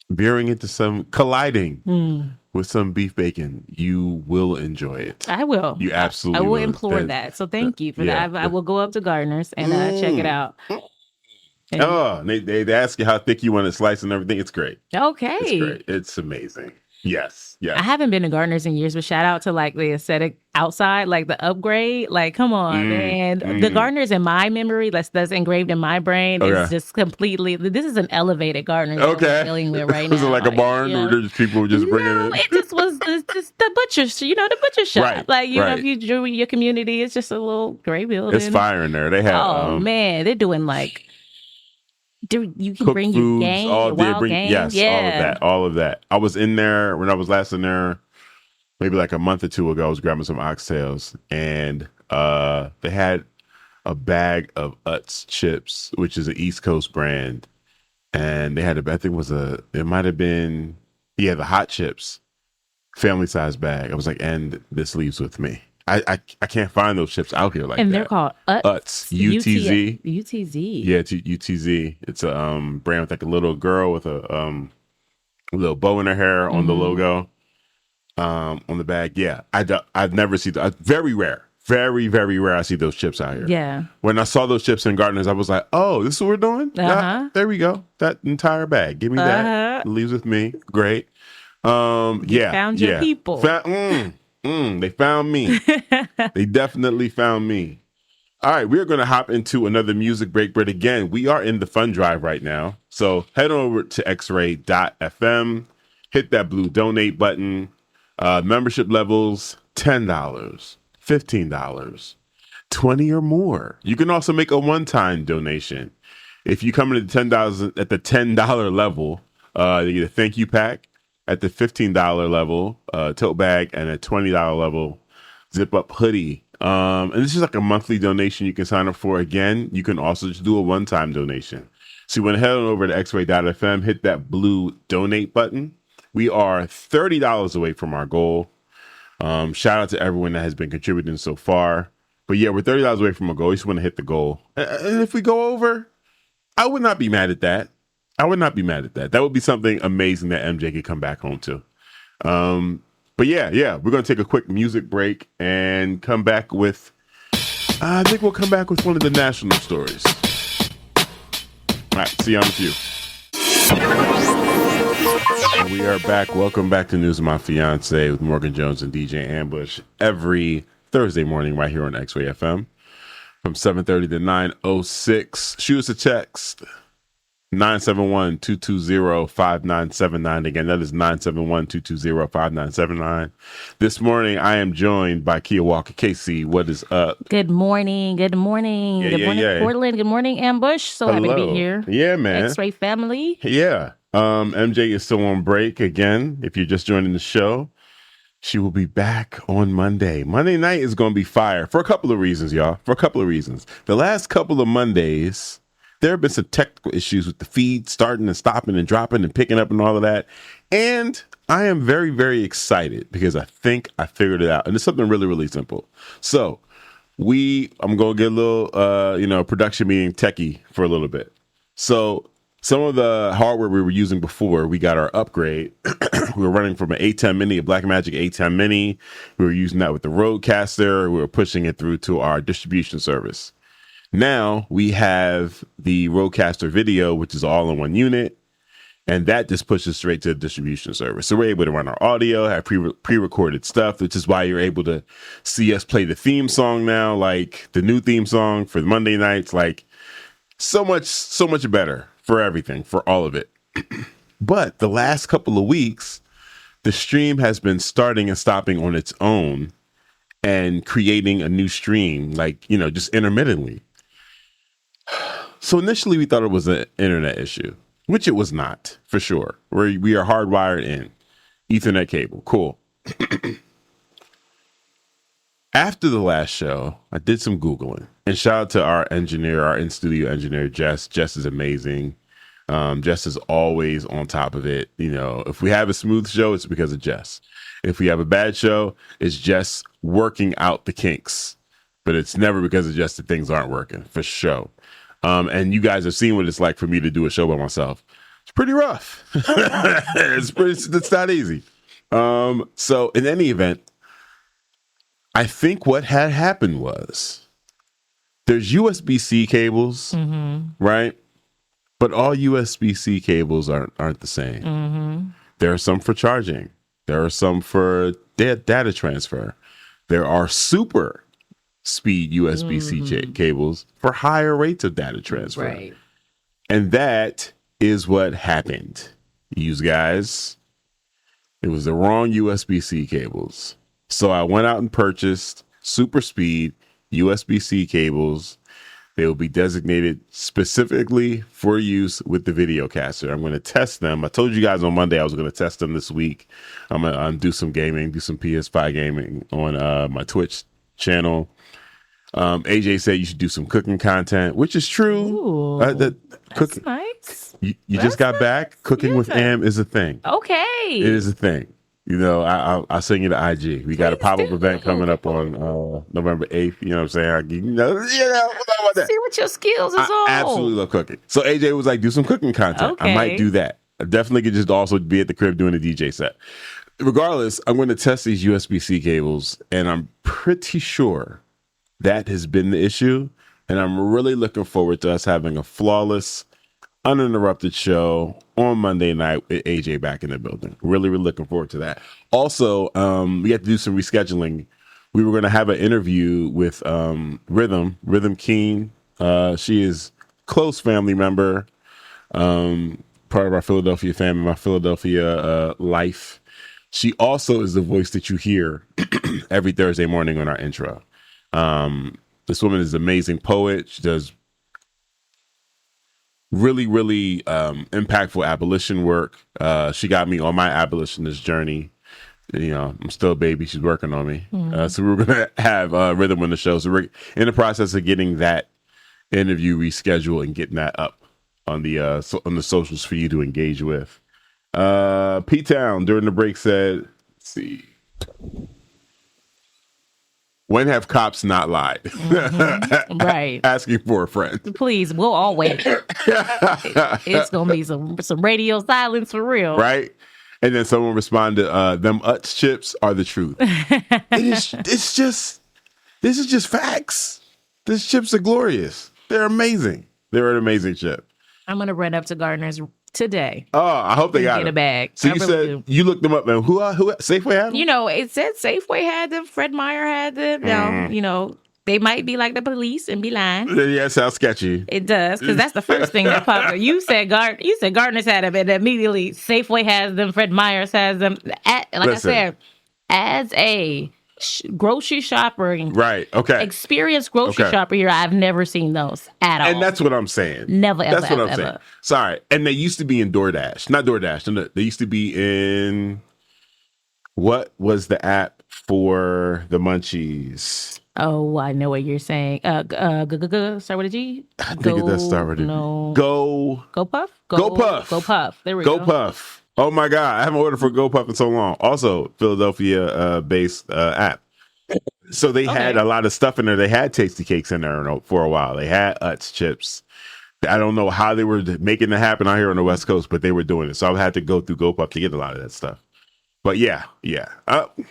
Speaker 2: veering into some colliding with some beef bacon. You will enjoy it.
Speaker 1: I will.
Speaker 2: You absolutely
Speaker 1: will. I will implore that. So thank you for that. I will go up to Gardner's and check it out. And
Speaker 2: they ask you how thick you want to slice and everything. It's great.
Speaker 1: Okay.
Speaker 2: It's great. It's amazing. Yes.
Speaker 1: I haven't been to Gardner's in years, but shout out to the aesthetic outside, the upgrade. Come on, man. The Gardner's in my memory, that's engraved in my brain, is just completely. This is an elevated Gardner's that we're dealing with right now.
Speaker 2: Was it like a barn where just people just bringing it?
Speaker 1: It just was just the butcher's, the butcher shop.
Speaker 2: Right.
Speaker 1: If you drew in your community, it's just a little gray building.
Speaker 2: It's fire in there. They have.
Speaker 1: Oh man, they're doing you can bring your game, your wild game.
Speaker 2: Yes, all of that. I was in there when I was last in there, maybe like a month or two ago. I was grabbing some oxtails, and they had a bag of Utz chips, which is an East Coast brand, and they had it might have been the hot chips, family size bag. I was like, and this leaves with me. I can't find those chips out here
Speaker 1: and they're called Utz.
Speaker 2: UTZ.
Speaker 1: UTZ.
Speaker 2: Yeah, it's UTZ. It's a brand with a little girl with a little bow in her hair on the logo, on the bag. Yeah, I've never seen that. Very rare. Very, very rare I see those chips out here.
Speaker 1: Yeah.
Speaker 2: When I saw those chips in Gardeners, I was like, oh, this is what we're doing? There we go. That entire bag. Give me that. It leaves with me. Great.
Speaker 1: Found your people.
Speaker 2: They found me. They definitely found me. All right, we're going to hop into another music break, but again, we are in the fund drive right now. So head over to xray.fm, hit that blue donate button. Membership levels, $10, $15, $20 or more. You can also make a one-time donation. If you come in at the $10 level, you get a thank you pack. At the $15 level, tote bag, and a $20 level zip up hoodie. And this is like a monthly donation you can sign up for. Again, you can also just do a one-time donation. So you want to head on over to xray.fm, hit that blue donate button. We are $30 away from our goal. Shout out to everyone that has been contributing so far. But yeah, we're $30 away from our goal. We just want to hit the goal. And if we go over, I would not be mad at that. That would be something amazing that MJ could come back home to. But yeah, we're going to take a quick music break and come back with, I think we'll come back with one of the national stories. All right, see you on a few. And we are back. Welcome back to News of My Fiancé with Morgan Jones and DJ Ambush every Thursday morning right here on X-Ray FM from 7:30 to 9:06. Shoot us a text. 971-220-5979. Again, that is 971-220-5979. This morning, I am joined by Kia Walker. Casey, what is up?
Speaker 1: Good morning. Good morning, Portland. Good morning, Ambush. So happy to be here.
Speaker 2: Yeah, man.
Speaker 1: X-Ray family.
Speaker 2: Yeah. MJ is still on break again. If you're just joining the show, she will be back on Monday. Monday night is going to be fire for a couple of reasons, y'all. The last couple of Mondays, there have been some technical issues with the feed starting and stopping and dropping and picking up and all of that. And I am very, very excited because I think I figured it out. And it's something really, really simple. So I'm going to get a little, production meeting techie for a little bit. So some of the hardware we were using before, we got our upgrade. We were running from an A10 Mini, a Blackmagic A10 Mini. We were using that with the Rodecaster. We were pushing it through to our distribution service. Now we have the Rodecaster Video, which is all in one unit, and that just pushes straight to the distribution service. So we're able to run our audio, have pre-recorded stuff, which is why you're able to see us play the theme song now, like the new theme song for the Monday nights, like so much better for everything, for all of it. But the last couple of weeks, the stream has been starting and stopping on its own and creating a new stream, just intermittently. So initially we thought it was an internet issue, which it was not, for sure. We are hardwired in. Ethernet cable. Cool. After the last show, I did some Googling. And shout out to our engineer, our in-studio engineer, Jess. Jess is amazing. Jess is always on top of it. If we have a smooth show, it's because of Jess. If we have a bad show, it's Jess working out the kinks. But it's never because of Jess that things aren't working, for sure. And you guys have seen what it's like for me to do a show by myself. It's pretty rough. It's not easy. So in any event, I think what had happened was there's USB-C cables, right? But all USB-C cables aren't the same. Mm-hmm. There are some for charging. There are some for data transfer. There are super speed USB-C cables for higher rates of data transfer.
Speaker 1: Right.
Speaker 2: And that is what happened. You guys, it was the wrong USB-C cables. So I went out and purchased super speed USB-C cables. They will be designated specifically for use with the Videocaster. I'm going to test them. I told you guys on Monday I was going to test them this week. I'm going to do some gaming, do some PS5 gaming on my Twitch channel. AJ said you should do some cooking content, which is true.
Speaker 1: That's nice.
Speaker 2: You just got back. Cooking with Am is a thing.
Speaker 1: Okay.
Speaker 2: It is a thing. I'll send you the IG. We got a pop-up event coming up on November 8th. You know what I'm saying?
Speaker 1: See what your skills is on.
Speaker 2: I absolutely love cooking. So AJ was like, do some cooking content. Okay. I might do that. I definitely could just also be at the crib doing a DJ set. Regardless, I'm going to test these USB-C cables, and I'm pretty sure that has been the issue. And I'm really looking forward to us having a flawless, uninterrupted show on Monday night with AJ back in the building. Really, really looking forward to that. Also, we had to do some rescheduling. We were going to have an interview with Rhythm Keen. She is close family member, part of our Philadelphia family, my Philadelphia life. She also is the voice that you hear every Thursday morning on our intro. This woman is an amazing poet. She does really, really impactful abolition work. She got me on my abolitionist journey. I'm still a baby. She's working on me. So we were going to have Rhythm on the show. So we're in the process of getting that interview rescheduled and getting that up on the socials for you to engage with. P-Town during the break said, let's see. When have cops not lied?
Speaker 1: Right.
Speaker 2: Asking for a friend.
Speaker 1: Please, we'll all wait. It's going to be some radio silence for real.
Speaker 2: Right? And then someone responded, them Utz chips are the truth. This is just facts. These chips are glorious. They're amazing. They're an amazing chip.
Speaker 1: I'm going to run up to Gardner's today.
Speaker 2: Oh, I hope they got
Speaker 1: get a bag.
Speaker 2: So you said you looked them up, man. Who Safeway had them?
Speaker 1: It said Safeway had them. Fred Meyer had them. Now, they might be like the police and be lying.
Speaker 2: Yeah, it sounds sketchy.
Speaker 1: It does, because that's the first thing that popped up. You said Gardner's had them, and immediately Safeway has them. Fred Meyer's has them. I said, as a grocery shopper,
Speaker 2: right? Okay,
Speaker 1: experienced grocery shopper here, I've never seen those at all.
Speaker 2: And that's what I'm saying.
Speaker 1: Never, ever,
Speaker 2: that's what
Speaker 1: ever,
Speaker 2: I'm saying.
Speaker 1: ever.
Speaker 2: Sorry, and they used to be in DoorDash, not DoorDash. No, they used to be in what was the app for the munchies?
Speaker 1: Oh, I know what you're saying. Start with a G.
Speaker 2: I think it does start with a G.
Speaker 1: Go Puff.
Speaker 2: Go Puff.
Speaker 1: Go Puff. There we go.
Speaker 2: Go Puff. Oh my God, I haven't ordered for Go Puff in so long. Also, Philadelphia based app. So they had a lot of stuff in there. They had Tasty Cakes in there for a while. They had Utz chips. I don't know how they were making it happen out here on the West Coast, but they were doing it. So I had to go through Go Puff to get a lot of that stuff. But yeah.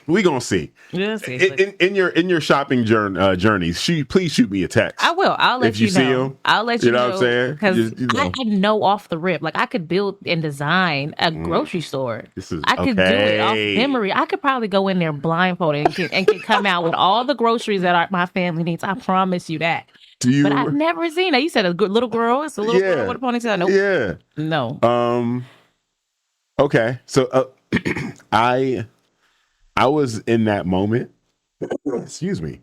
Speaker 2: We gonna see.
Speaker 1: Yeah, see.
Speaker 2: In your shopping journeys, please shoot me a text.
Speaker 1: I will. I'll let you know.
Speaker 2: See them,
Speaker 1: I'll let you know.
Speaker 2: You know what I'm saying?
Speaker 1: Because I know off the rip. Like I could build and design a grocery store. I could do it off memory. I could probably go in there blindfolded and can come out with all the groceries that my family needs. I promise you that. But I've never seen that. You said a little girl. It's a little girl with a ponytail. Nope.
Speaker 2: Yeah.
Speaker 1: No.
Speaker 2: Okay. So I was in that moment. Excuse me.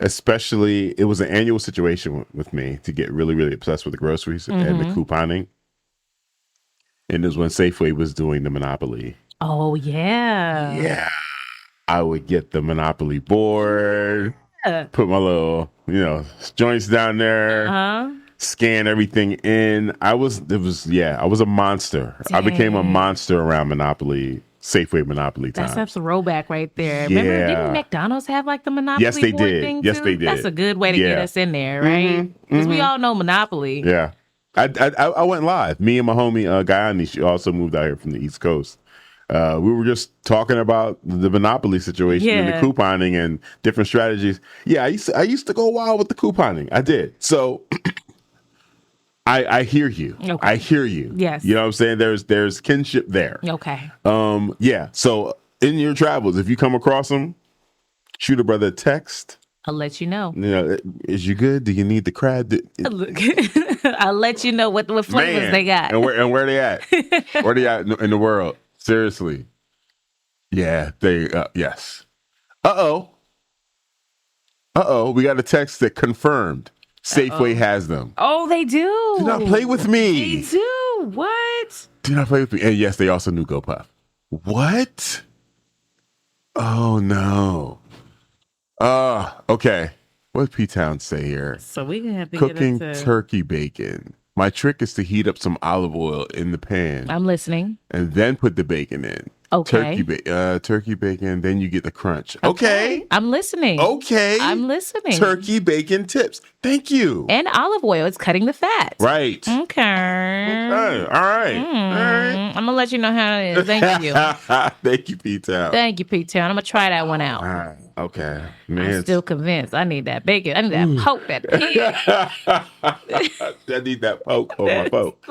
Speaker 2: Especially, it was an annual situation with me to get really, really obsessed with the groceries and the couponing. And it was when Safeway was doing the Monopoly.
Speaker 1: Oh, yeah.
Speaker 2: Yeah. I would get the Monopoly board, put my little, joints down there, scan everything in. I was a monster. Dang. I became a monster around Safeway Monopoly time.
Speaker 1: That's a throwback right there. Yeah. Remember, didn't McDonald's have like the Monopoly
Speaker 2: yes, they
Speaker 1: board
Speaker 2: did.
Speaker 1: thing
Speaker 2: Yes,
Speaker 1: too?
Speaker 2: they did.
Speaker 1: That's a good way to get us in there, right? Because we all know Monopoly.
Speaker 2: Yeah. I went live. Me and my homie, Guyani, she also moved out here from the East Coast. We were just talking about the Monopoly situation and the couponing and different strategies. Yeah, I used to go wild with the couponing. I did. So I hear you. Okay. I hear you.
Speaker 1: Yes.
Speaker 2: You know what I'm saying? There's kinship there.
Speaker 1: Okay.
Speaker 2: Yeah. So in your travels, if you come across them, shoot a brother a text.
Speaker 1: I'll let you know.
Speaker 2: Is you good? Do you need the crab?
Speaker 1: I'll let you know what flavors they got.
Speaker 2: And where they at? Where they at in the world? Seriously. Yeah, yes. Uh-oh. We got a text that confirmed Safeway has them.
Speaker 1: Oh, they do.
Speaker 2: Do not play with me.
Speaker 1: They do. What?
Speaker 2: Do not play with me. And yes, they also knew Go Puff. What? Oh, no. Okay. What did P-Town say here?
Speaker 1: So we're going to have to
Speaker 2: cooking
Speaker 1: get into
Speaker 2: turkey bacon. My trick is to heat up some olive oil in the pan.
Speaker 1: I'm listening.
Speaker 2: And then put the bacon in.
Speaker 1: Okay.
Speaker 2: Turkey bacon, then you get the crunch. Okay.
Speaker 1: I'm listening.
Speaker 2: Okay.
Speaker 1: I'm listening.
Speaker 2: Turkey bacon tips. Thank you.
Speaker 1: And olive oil. It's cutting the fat.
Speaker 2: Right.
Speaker 1: Okay.
Speaker 2: All right.
Speaker 1: I'm going to let you know how it is. Thank you.
Speaker 2: Thank you, P-Town.
Speaker 1: Thank you, P-Town. I'm going to try that one out.
Speaker 2: All right. Okay. Man.
Speaker 1: I'm still convinced. I need that bacon. I need that poke, that pig.
Speaker 2: I need that poke on my poke.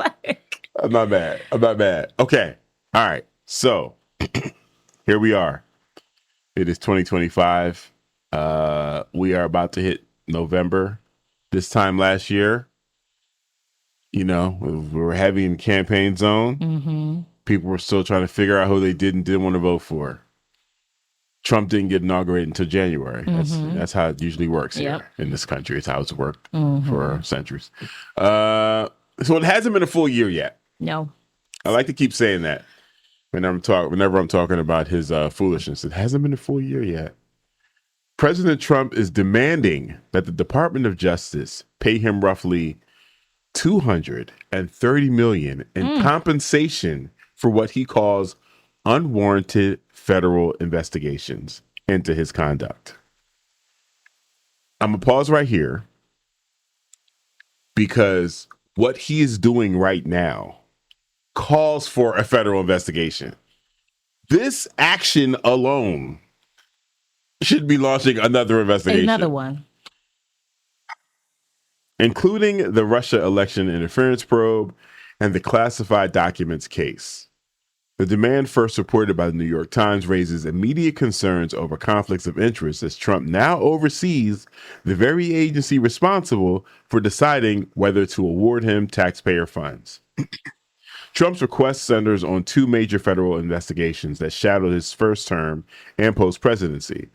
Speaker 2: I'm not mad. Okay. All right. So here we are. It is 2025. We are about to hit November. This time last year, we were heavy in campaign zone. Mm-hmm. People were still trying to figure out who they didn't want to vote for. Trump didn't get inaugurated until January. That's how it usually works here in this country. It's how it's worked for centuries. So it hasn't been a full year yet.
Speaker 1: No.
Speaker 2: I like to keep saying that whenever I'm talking about his foolishness. It hasn't been a full year yet. President Trump is demanding that the Department of Justice pay him roughly $230 million in compensation for what he calls unwarranted federal investigations into his conduct. I'm going to pause right here because what he is doing right now calls for a federal investigation. This action alone should be launching another investigation.
Speaker 1: Another one.
Speaker 2: Including the Russia election interference probe and the classified documents case. The demand, first reported by the New York Times, raises immediate concerns over conflicts of interest as Trump now oversees the very agency responsible for deciding whether to award him taxpayer funds. Trump's request centers on two major federal investigations that shadowed his first term and post-presidency.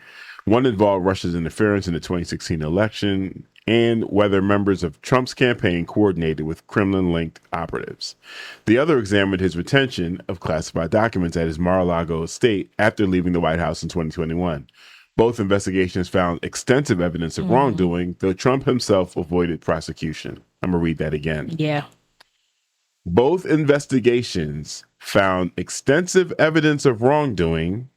Speaker 2: One involved Russia's interference in the 2016 election and whether members of Trump's campaign coordinated with Kremlin-linked operatives. The other examined his retention of classified documents at his Mar-a-Lago estate after leaving the White House in 2021. Both investigations found extensive evidence of wrongdoing, though Trump himself avoided prosecution. I'm going to read that again.
Speaker 1: Yeah.
Speaker 2: Both investigations found extensive evidence of wrongdoing,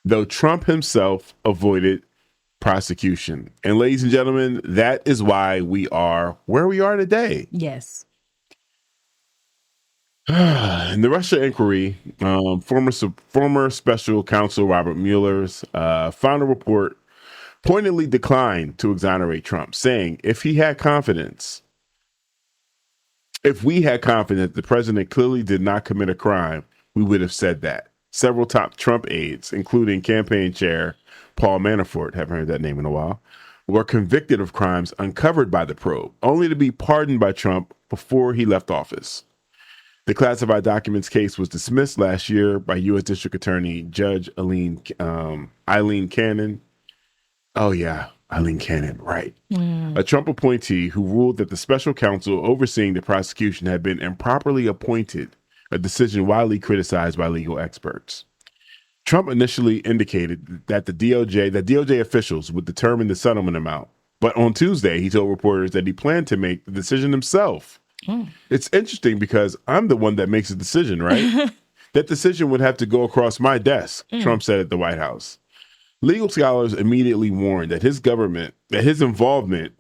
Speaker 2: though Trump himself avoided prosecution. And ladies and gentlemen, that is why we are where we are today.
Speaker 1: Yes.
Speaker 2: In the Russia inquiry, former special counsel Robert Mueller's final report pointedly declined to exonerate Trump, saying if we had confidence the president clearly did not commit a crime, we would have said that. Several top Trump aides, including campaign chair Paul Manafort, haven't heard that name in a while, were convicted of crimes uncovered by the probe, only to be pardoned by Trump before he left office. The classified documents case was dismissed last year by U.S. District Attorney Judge Eileen Cannon. Oh, yeah, Eileen Cannon, right. A Trump appointee who ruled that the special counsel overseeing the prosecution had been improperly appointed, a decision widely criticized by legal experts. Trump initially indicated that DOJ officials would determine the settlement amount, but on Tuesday, he told reporters that he planned to make the decision himself. It's interesting because I'm the one that makes the decision, right? That decision would have to go across my desk, Trump said at the White House. Legal scholars immediately warned that his involvement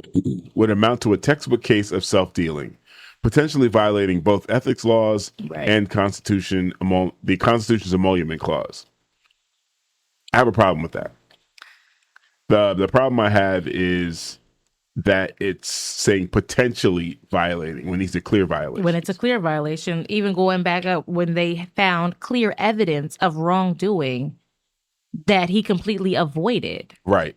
Speaker 2: would amount to a textbook case of self-dealing, potentially violating both ethics laws and the Constitution's emolument clause. I have a problem with that. The problem I have is that it's saying potentially violating when it's a clear violation.
Speaker 1: When it's a clear violation, even going back up when they found clear evidence of wrongdoing that he completely avoided.
Speaker 2: Right.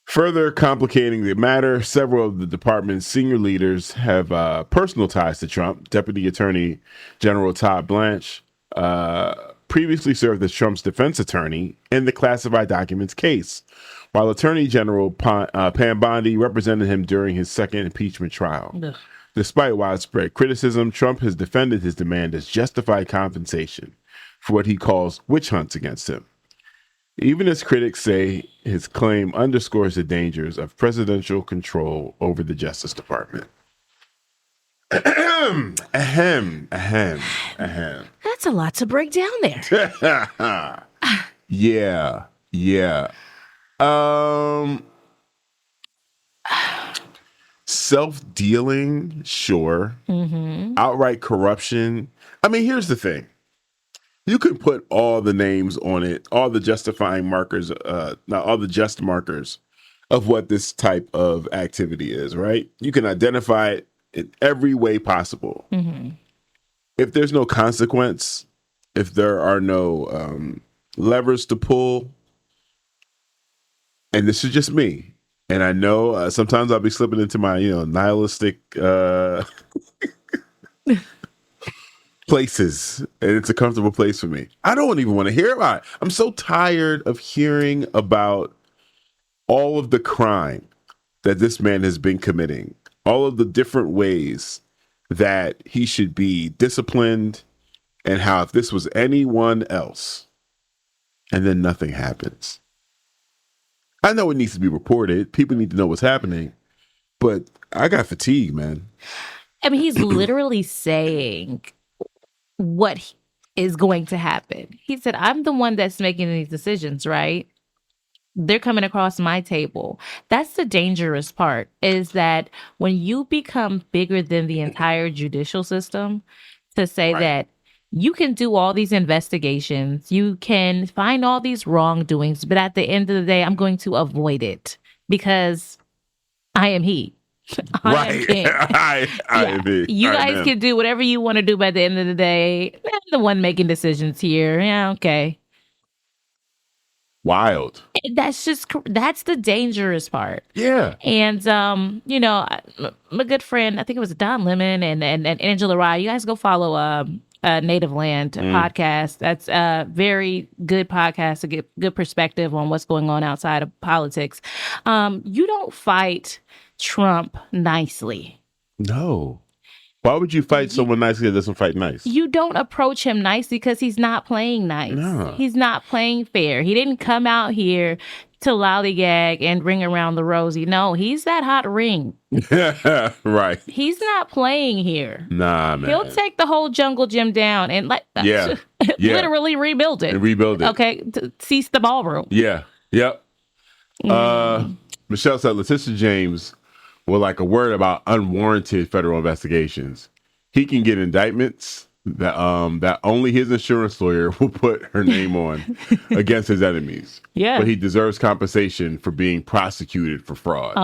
Speaker 2: Further complicating the matter, several of the department's senior leaders have personal ties to Trump. Deputy Attorney General Todd Blanche previously served as Trump's defense attorney in the classified documents case, while Attorney General Pam Bondi represented him during his second impeachment trial. Ugh. Despite widespread criticism, Trump has defended his demand as justified compensation for what he calls witch hunts against him. Even as critics say, his claim underscores the dangers of presidential control over the Justice Department. Ahem.
Speaker 1: That's a lot to break down there.
Speaker 2: Yeah. Self-dealing, sure. Outright corruption. I mean, here's the thing. You can put all the names on it, all the justifying markers, not all the just markers of what this type of activity is, right? You can identify it in every way possible. If there's no consequence, if there are no levers to pull, and this is just me, and I know sometimes I'll be slipping into my, nihilistic places, and it's a comfortable place for me. I don't even want to hear about it. I'm so tired of hearing about all of the crime that this man has been committing, all of the different ways that he should be disciplined, and how if this was anyone else, and then nothing happens. I know it needs to be reported. People need to know what's happening, but I got fatigue, man.
Speaker 1: I mean, he's literally saying what is going to happen. He said, I'm the one that's making these decisions, right? They're coming across my table. That's the dangerous part, is that when you become bigger than the entire judicial system, to say that you can do all these investigations, you can find all these wrongdoings, but at the end of the day, I'm going to avoid it because I am he. I am king.
Speaker 2: I am he.
Speaker 1: You guys can do whatever you want to do, by the end of the day, I'm the one making decisions here. Yeah, okay.
Speaker 2: Wild.
Speaker 1: That's the dangerous part.
Speaker 2: Yeah.
Speaker 1: And my good friend, I think it was Don Lemon and Angela Rye. You guys go follow Native Land podcast. That's a very good podcast to get good perspective on what's going on outside of politics. You don't fight Trump nicely.
Speaker 2: No. Why would you fight someone nicely that doesn't fight nice?
Speaker 1: You don't approach him nicely because he's not playing nice.
Speaker 2: No.
Speaker 1: He's not playing fair. He didn't come out here to lollygag and ring around the rosy. No, he's that hot ring.
Speaker 2: Right.
Speaker 1: He's not playing here.
Speaker 2: Nah, man.
Speaker 1: He'll take the whole jungle gym down and literally rebuild it.
Speaker 2: And rebuild it.
Speaker 1: Okay, cease the ballroom.
Speaker 2: Yeah. Yep. Michelle said Letitia James with like a word about unwarranted federal investigations. He can get indictments that only his insurance lawyer will put her name on against his enemies. Yeah. But he deserves compensation for being prosecuted for fraud.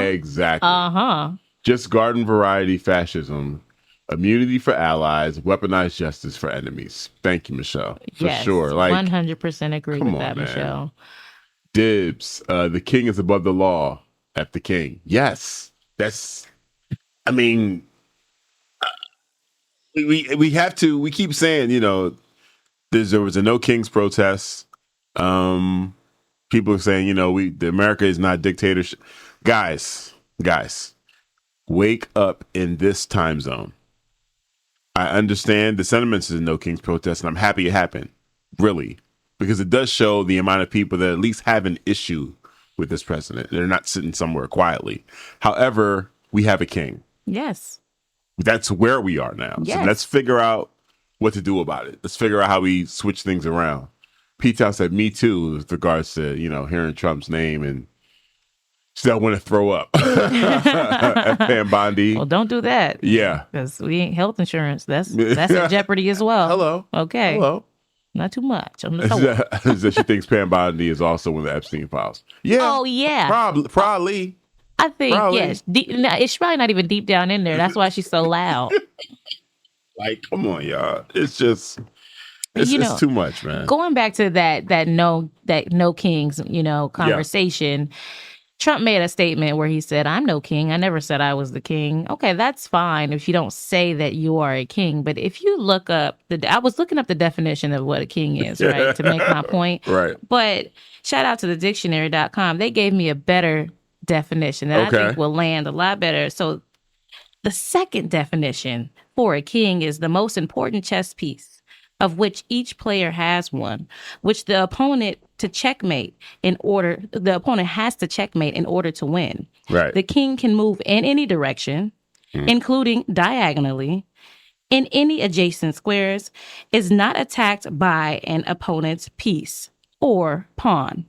Speaker 2: Exactly. Just garden variety fascism, immunity for allies, weaponized justice for enemies. Thank you, Michelle. For sure.
Speaker 1: 100% agree with that, man. Michelle.
Speaker 2: Dibs. The king is above the law. F the king. Yes. That's, I mean, we have to, we keep saying, there was a No Kings protest. People are saying, America is not dictatorship. Guys, wake up in this time zone. I understand the sentiments of the No Kings protest, and I'm happy it happened, really, because it does show the amount of people that at least have an issue with this president. They're not sitting somewhere quietly. However, we have a king.
Speaker 1: Yes.
Speaker 2: That's where we are now. Yes. So let's figure out what to do about it. Let's figure out how we switch things around. P-Town said, me too, with regards to, hearing Trump's name and still want to throw up. Pam Bondi.
Speaker 1: Well, don't do that.
Speaker 2: Yeah.
Speaker 1: Because we ain't health insurance. That's in jeopardy as well.
Speaker 2: Hello.
Speaker 1: Okay.
Speaker 2: Hello.
Speaker 1: Not too much.
Speaker 2: She thinks Pam Bondi is also in the Epstein files. Yeah.
Speaker 1: Oh, yeah.
Speaker 2: Probably.
Speaker 1: I think, yes. It's probably not even deep down in there. That's why she's so loud.
Speaker 2: Like, come on, y'all. It's just, it's too much, man.
Speaker 1: Going back to that no kings, conversation. Yeah. Trump made a statement where he said, I'm no king. I never said I was the king. Okay, that's fine if you don't say that you are a king. But if you look up, I was looking up the definition of what a king is, right, to make my point.
Speaker 2: Right.
Speaker 1: But shout out to the dictionary.com. They gave me a better definition that I think will land a lot better. So the second definition for a king is the most important chess piece, of which each player has one, which the opponent has to checkmate in order to win. Right. The king can move in any direction. including diagonally, in any adjacent squares, is not attacked by an opponent's piece or pawn.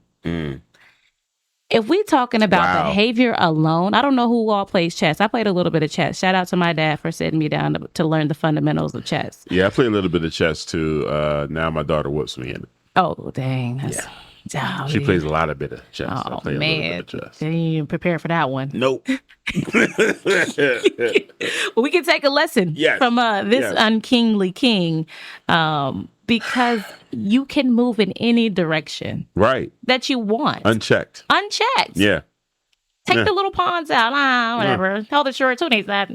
Speaker 1: If we're talking about behavior alone, I don't know who all plays chess. I played a little bit of chess. Shout out to my dad for sitting me down to learn the fundamentals of chess.
Speaker 2: Yeah, I play a little bit of chess too. Now my daughter whoops me in it.
Speaker 1: Oh, dang.
Speaker 2: She plays a lot of bit of chess.
Speaker 1: Oh,
Speaker 2: I play
Speaker 1: man.
Speaker 2: a little bit of chess.
Speaker 1: Didn't even prepare for that one.
Speaker 2: Nope.
Speaker 1: Well, we can take a lesson from this unkingly king, because you can move in any direction that you want. Unchecked.
Speaker 2: Yeah.
Speaker 1: Take the little pawns out. Whatever. Tell the shorts who needs that.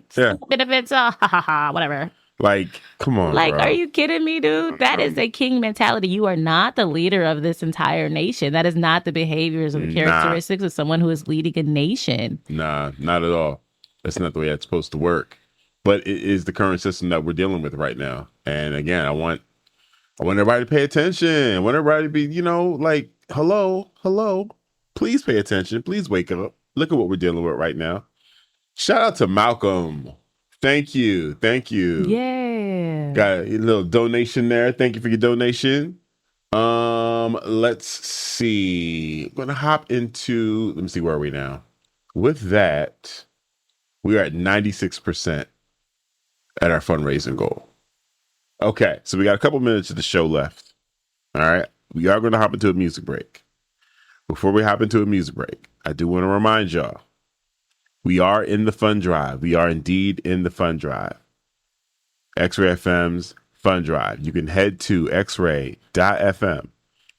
Speaker 1: Benefits. Whatever.
Speaker 2: Like, come on,
Speaker 1: like,
Speaker 2: bro.
Speaker 1: Are you kidding me, dude? That is a king mentality. You are not the leader of this entire nation. That is not the behaviors or the characteristics of someone who is leading a nation.
Speaker 2: Nah, not at all. That's not the way that's supposed to work. But it is the current system that we're dealing with right now. And again, I want everybody to pay attention. I want everybody to be, like, hello, please pay attention. Please wake up. Look at what we're dealing with right now. Shout out to Malcolm. Thank you.
Speaker 1: Yeah.
Speaker 2: Got a little donation there. Thank you for your donation. Let's see. I'm gonna hop into. Let me see, where are we now? With that, we are at 96% at our fundraising goal. Okay, so we got a couple minutes of the show left. All right, we are going to hop into a music break. Before we hop into a music break, I do want to remind y'all, we are in the fund drive. We are indeed in the fund drive. X-Ray FM's fund drive. You can head to xray.fm,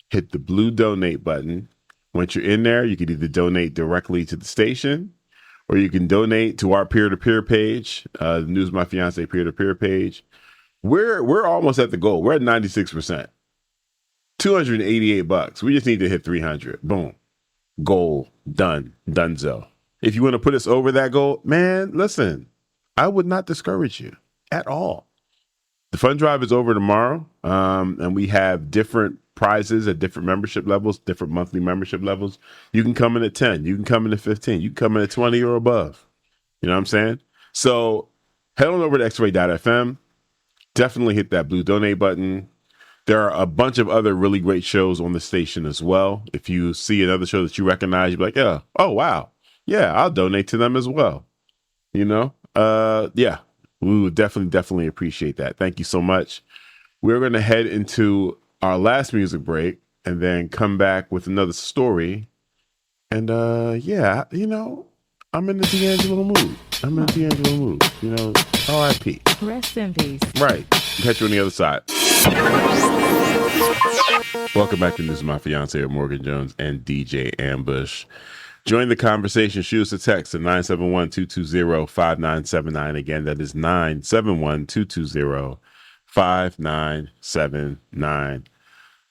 Speaker 2: hit the blue donate button. Once you're in there, you can either donate directly to the station, or you can donate to our peer-to-peer page, the News My Fiancé peer-to-peer page. We're almost at the goal. We're at 96%. $288. We just need to hit 300. Boom. Goal done. Donezo. If you want to put us over that goal, man, listen, I would not discourage you at all. The fund drive is over tomorrow, and we have different prizes at different membership levels, different monthly membership levels. You can come in at 10. You can come in at 15. You can come in at 20 or above. You know what I'm saying? So head on over to xray.fm. Definitely hit that blue donate button. There are a bunch of other really great shows on the station as well. If you see another show that you recognize, you'll be like, yeah, oh, wow. Yeah, I'll donate to them as well. Yeah, we would definitely appreciate that. Thank you so much. We're going to head into our last music break and then come back with another story. And yeah, I'm in the D'Angelo mood. R.I.P.
Speaker 1: Rest in peace.
Speaker 2: Right. Catch you on the other side. Welcome back to News of My Fiancé with Morgan Jones and DJ Ambush. Join the conversation. Shoot us a text at 971-220-5979. Again, that is 971-220-5979.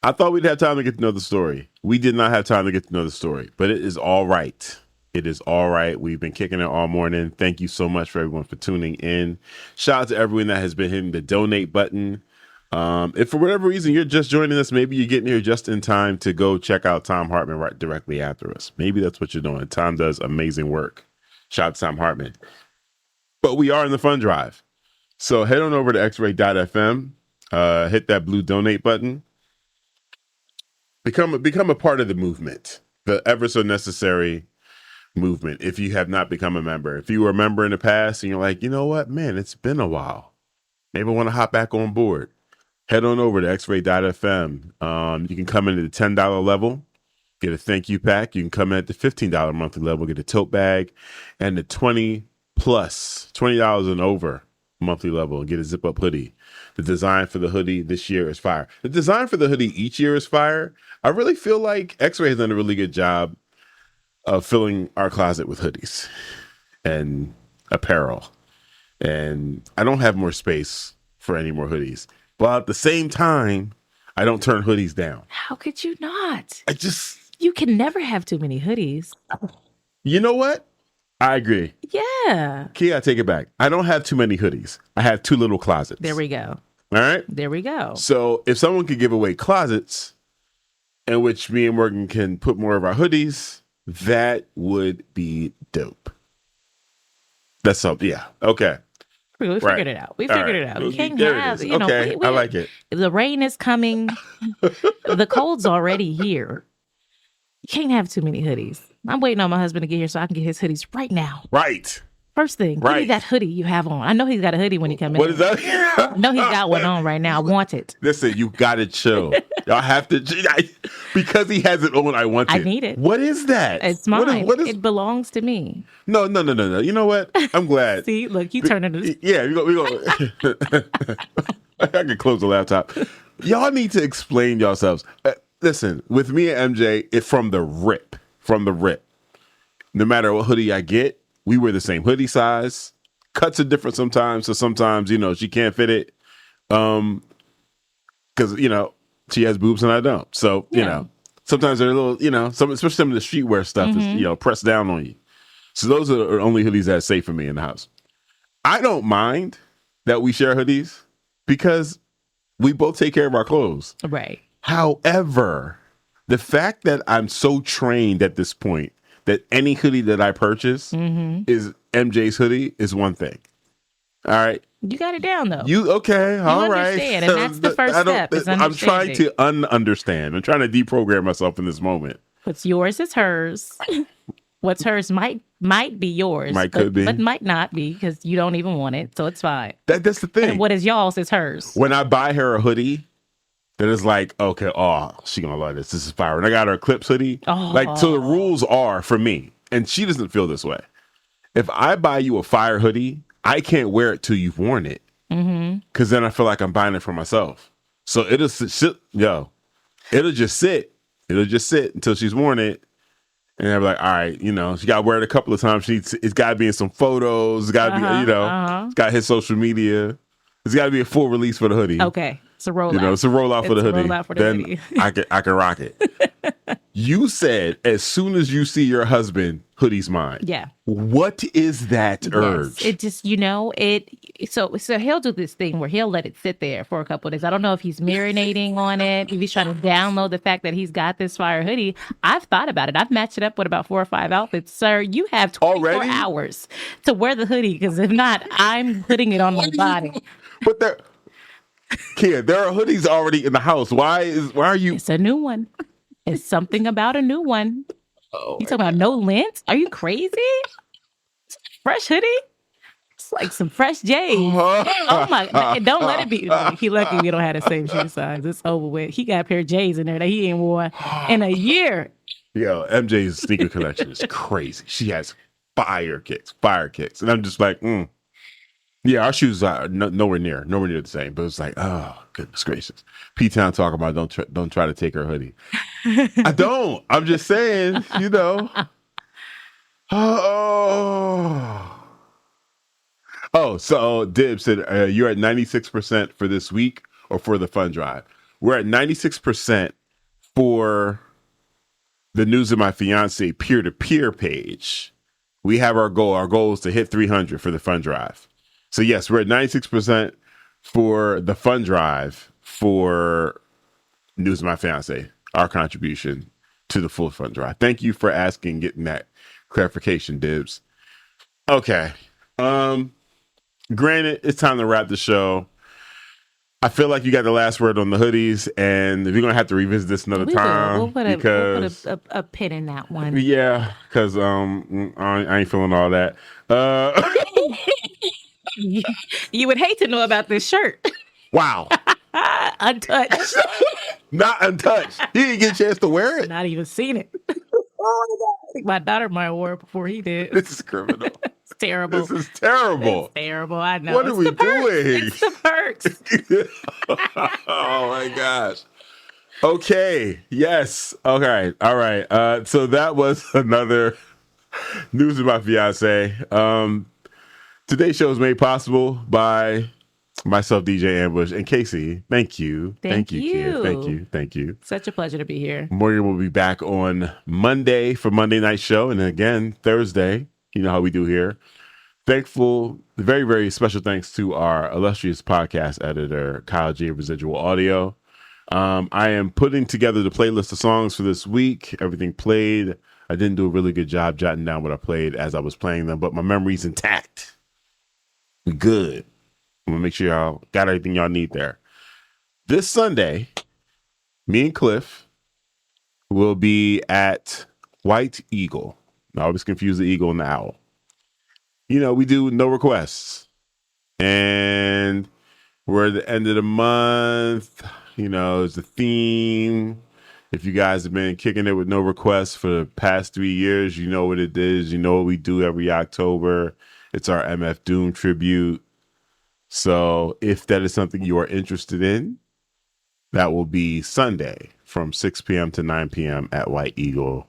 Speaker 2: I thought we'd have time to get to know the story. We did not have time to get to know the story, but it is all right. It is all right. We've been kicking it all morning. Thank you so much for everyone for tuning in. Shout out to everyone that has been hitting the donate button. If for whatever reason you're just joining us, maybe you're getting here just in time to go check out Tom Hartman right directly after us. Maybe that's what you're doing. Tom does amazing work. Shout out to Tom Hartman. But we are in the fund drive. So head on over to xray.fm, hit that blue donate button. Become a part of the movement, the ever so necessary movement. If you have not become a member, if you were a member in the past and you're like, you know what, man, it's been a while. Maybe I want to hop back on board. Head on over to xray.fm. You can come in at the $10 level, get a thank you pack. You can come in at the $15 monthly level, get a tote bag, and the $20 and over monthly level, and get a zip up hoodie. The design for the hoodie this year is fire. The design for the hoodie each year is fire. I really feel like X-Ray has done a really good job of filling our closet with hoodies and apparel. And I don't have more space for any more hoodies. But at the same time, I don't turn hoodies down.
Speaker 1: How could you not?
Speaker 2: You
Speaker 1: can never have too many hoodies.
Speaker 2: You know what? I agree.
Speaker 1: Yeah.
Speaker 2: Kia, I take it back. I don't have too many hoodies. I have two little closets.
Speaker 1: There we go.
Speaker 2: All right?
Speaker 1: There we go.
Speaker 2: So if someone could give away closets in which me and Morgan can put more of our hoodies, that would be dope. That's something. Yeah. Okay.
Speaker 1: We figured it out. We figured it out. You can't
Speaker 2: There
Speaker 1: have,
Speaker 2: it is. Okay. I like it.
Speaker 1: The rain is coming. The cold's already here. You can't have too many hoodies. I'm waiting on my husband to get here so I can get his hoodies right now.
Speaker 2: Right.
Speaker 1: First thing, give me that hoodie you have on. I know he's got a hoodie when he comes in.
Speaker 2: What is that?
Speaker 1: I know he's got one on right now. I want it.
Speaker 2: Listen, you got to chill. Y'all have to, because he has it on, I want it.
Speaker 1: I need it.
Speaker 2: What is that?
Speaker 1: It's mine. It belongs to me.
Speaker 2: No. You know what? I'm glad.
Speaker 1: See, look, you turning this.
Speaker 2: Yeah, we go. I can close the laptop. Y'all need to explain yourselves. Listen, with me and MJ, it's from the rip. No matter what hoodie I get, we wear the same hoodie size. Cuts are different sometimes, so sometimes, she can't fit it. Because, she has boobs and I don't. So, sometimes they're a little, especially some of the streetwear stuff is, pressed down on you. So those are only hoodies that are safe for me in the house. I don't mind that we share hoodies because we both take care of our clothes.
Speaker 1: Right.
Speaker 2: However, the fact that I'm so trained at this point that any hoodie that I purchase is MJ's hoodie is one thing. All right.
Speaker 1: You got it down, though.
Speaker 2: Okay. All right.
Speaker 1: Understand, and that's the first step.
Speaker 2: I'm trying to understand. I'm trying to deprogram myself in this moment.
Speaker 1: What's yours is hers. What's hers might be yours.
Speaker 2: Could be.
Speaker 1: But might not be because you don't even want it. So it's fine.
Speaker 2: That's the thing.
Speaker 1: And what is y'all's is hers.
Speaker 2: When I buy her a hoodie, that is like, okay, she gonna love this. This is fire. And I got her a Clips hoodie. So the rules are for me, and she doesn't feel this way. If I buy you a fire hoodie, I can't wear it till you've worn it. Because then I feel like I'm buying it for myself. So it'll just sit. It'll just sit until she's worn it. And I'm like, all right, she got to wear it a couple of times. It's got to be in some photos. It's got to be, it's got to hit social media. It's got to be a full release for the hoodie.
Speaker 1: Okay. It's a rollout.
Speaker 2: It's a rollout for the hoodie. Then I can rock it. You said as soon as you see your husband, hoodie's mine.
Speaker 1: Yeah.
Speaker 2: What is that urge?
Speaker 1: It just, so he'll do this thing where he'll let it sit there for a couple of days. I don't know if he's marinating on it, if he's trying to download the fact that he's got this fire hoodie. I've thought about it. I've matched it up with about 4 or 5 outfits. Sir, you have 24 hours to wear the hoodie because if not, I'm putting it on my body.
Speaker 2: But Kia, there are hoodies already in the house. Why are you?
Speaker 1: It's a new one. It's something about a new one. You talking about no lint? Are you crazy? Fresh hoodie? It's like some fresh J's. Oh my! Don't let it be. He lucky we don't have the same shoe size. It's over with. He got a pair of J's in there that he ain't worn in a year.
Speaker 2: Yo, MJ's sneaker collection is crazy. She has fire kicks, and I'm just like, Yeah, our shoes are nowhere near the same. But it's like, oh goodness gracious, P-Town talking about don't try to take her hoodie. I don't. I'm just saying, So Dib said you're at 96% for this week or for the fund drive. We're at 96% for the News of My Fiancé peer-to-peer page. We have our goal. Our goal is to hit 300 for the fund drive. So yes, we're at 96% for the fund drive for News of My Fiancé, our contribution to the full fund drive. Thank you for asking, getting that clarification, Dibs. Okay. Granted, it's time to wrap the show. I feel like you got the last word on the hoodies, and we're gonna have to revisit this another time.
Speaker 1: We'll put a pin in that one.
Speaker 2: Yeah, because I ain't feeling all that.
Speaker 1: You would hate to know about this shirt.
Speaker 2: Wow.
Speaker 1: Untouched.
Speaker 2: Not untouched. He didn't get a chance to wear it.
Speaker 1: Not even seen it. Oh my God. I think my daughter might have wore it before he did.
Speaker 2: This is criminal.
Speaker 1: It's terrible.
Speaker 2: This is terrible.
Speaker 1: It's terrible. I know.
Speaker 2: What are we doing?
Speaker 1: It's the perks.
Speaker 2: Oh my gosh. Okay. Yes. Okay. All right. So that was another News of My Fiancé. Today's show is made possible by myself, DJ Ambush, and Casey. Thank you. Thank you, Kia. Thank you.
Speaker 1: Such a pleasure to be here.
Speaker 2: Morgan will be back on Monday for Monday Night Show, and again, Thursday. You know how we do here. Thankful, very, very special thanks to our illustrious podcast editor, Kyle G of Residual Audio. I am putting together the playlist of songs for this week. Everything played I didn't do a really good job jotting down what I played as I was playing them, but my memory's intact. Good. I'm gonna make sure y'all got everything y'all need there. This Sunday, me and Cliff will be at White Eagle. I always confuse the eagle and the owl. You know, we do no requests. And we're at the end of the month. You know, it's a theme. If you guys have been kicking it with no requests for the past 3 years, you know what it is. You know what we do every October. It's our MF Doom tribute. So if that is something you are interested in, that will be Sunday from 6 p.m. to 9 p.m. at White Eagle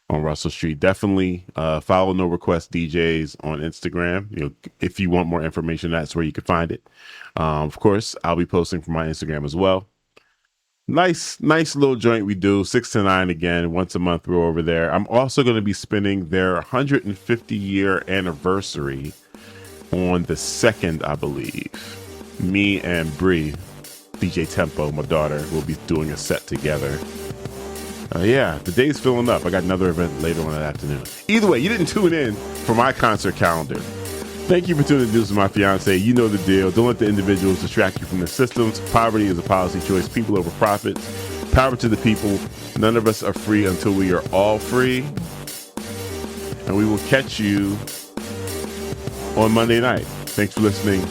Speaker 2: on Russell Street. Definitely follow No Request DJs on Instagram. You know, if you want more information, that's where you can find it. Of course, I'll be posting from my Instagram as well. Nice little joint we do, 6 to 9 again, once a month we're over there. I'm also going to be spending their 150-year anniversary on the 2nd, I believe. Me and Bree, DJ Tempo, my daughter, will be doing a set together. Yeah, the day's filling up. I got another event later on that afternoon. Either way, you didn't tune in for my concert calendar. Thank you for tuning in to My Fiancé. You know the deal. Don't let the individuals distract you from the systems. Poverty is a policy choice. People over profits. Power to the people. None of us are free until we are all free. And we will catch you on Monday night. Thanks for listening.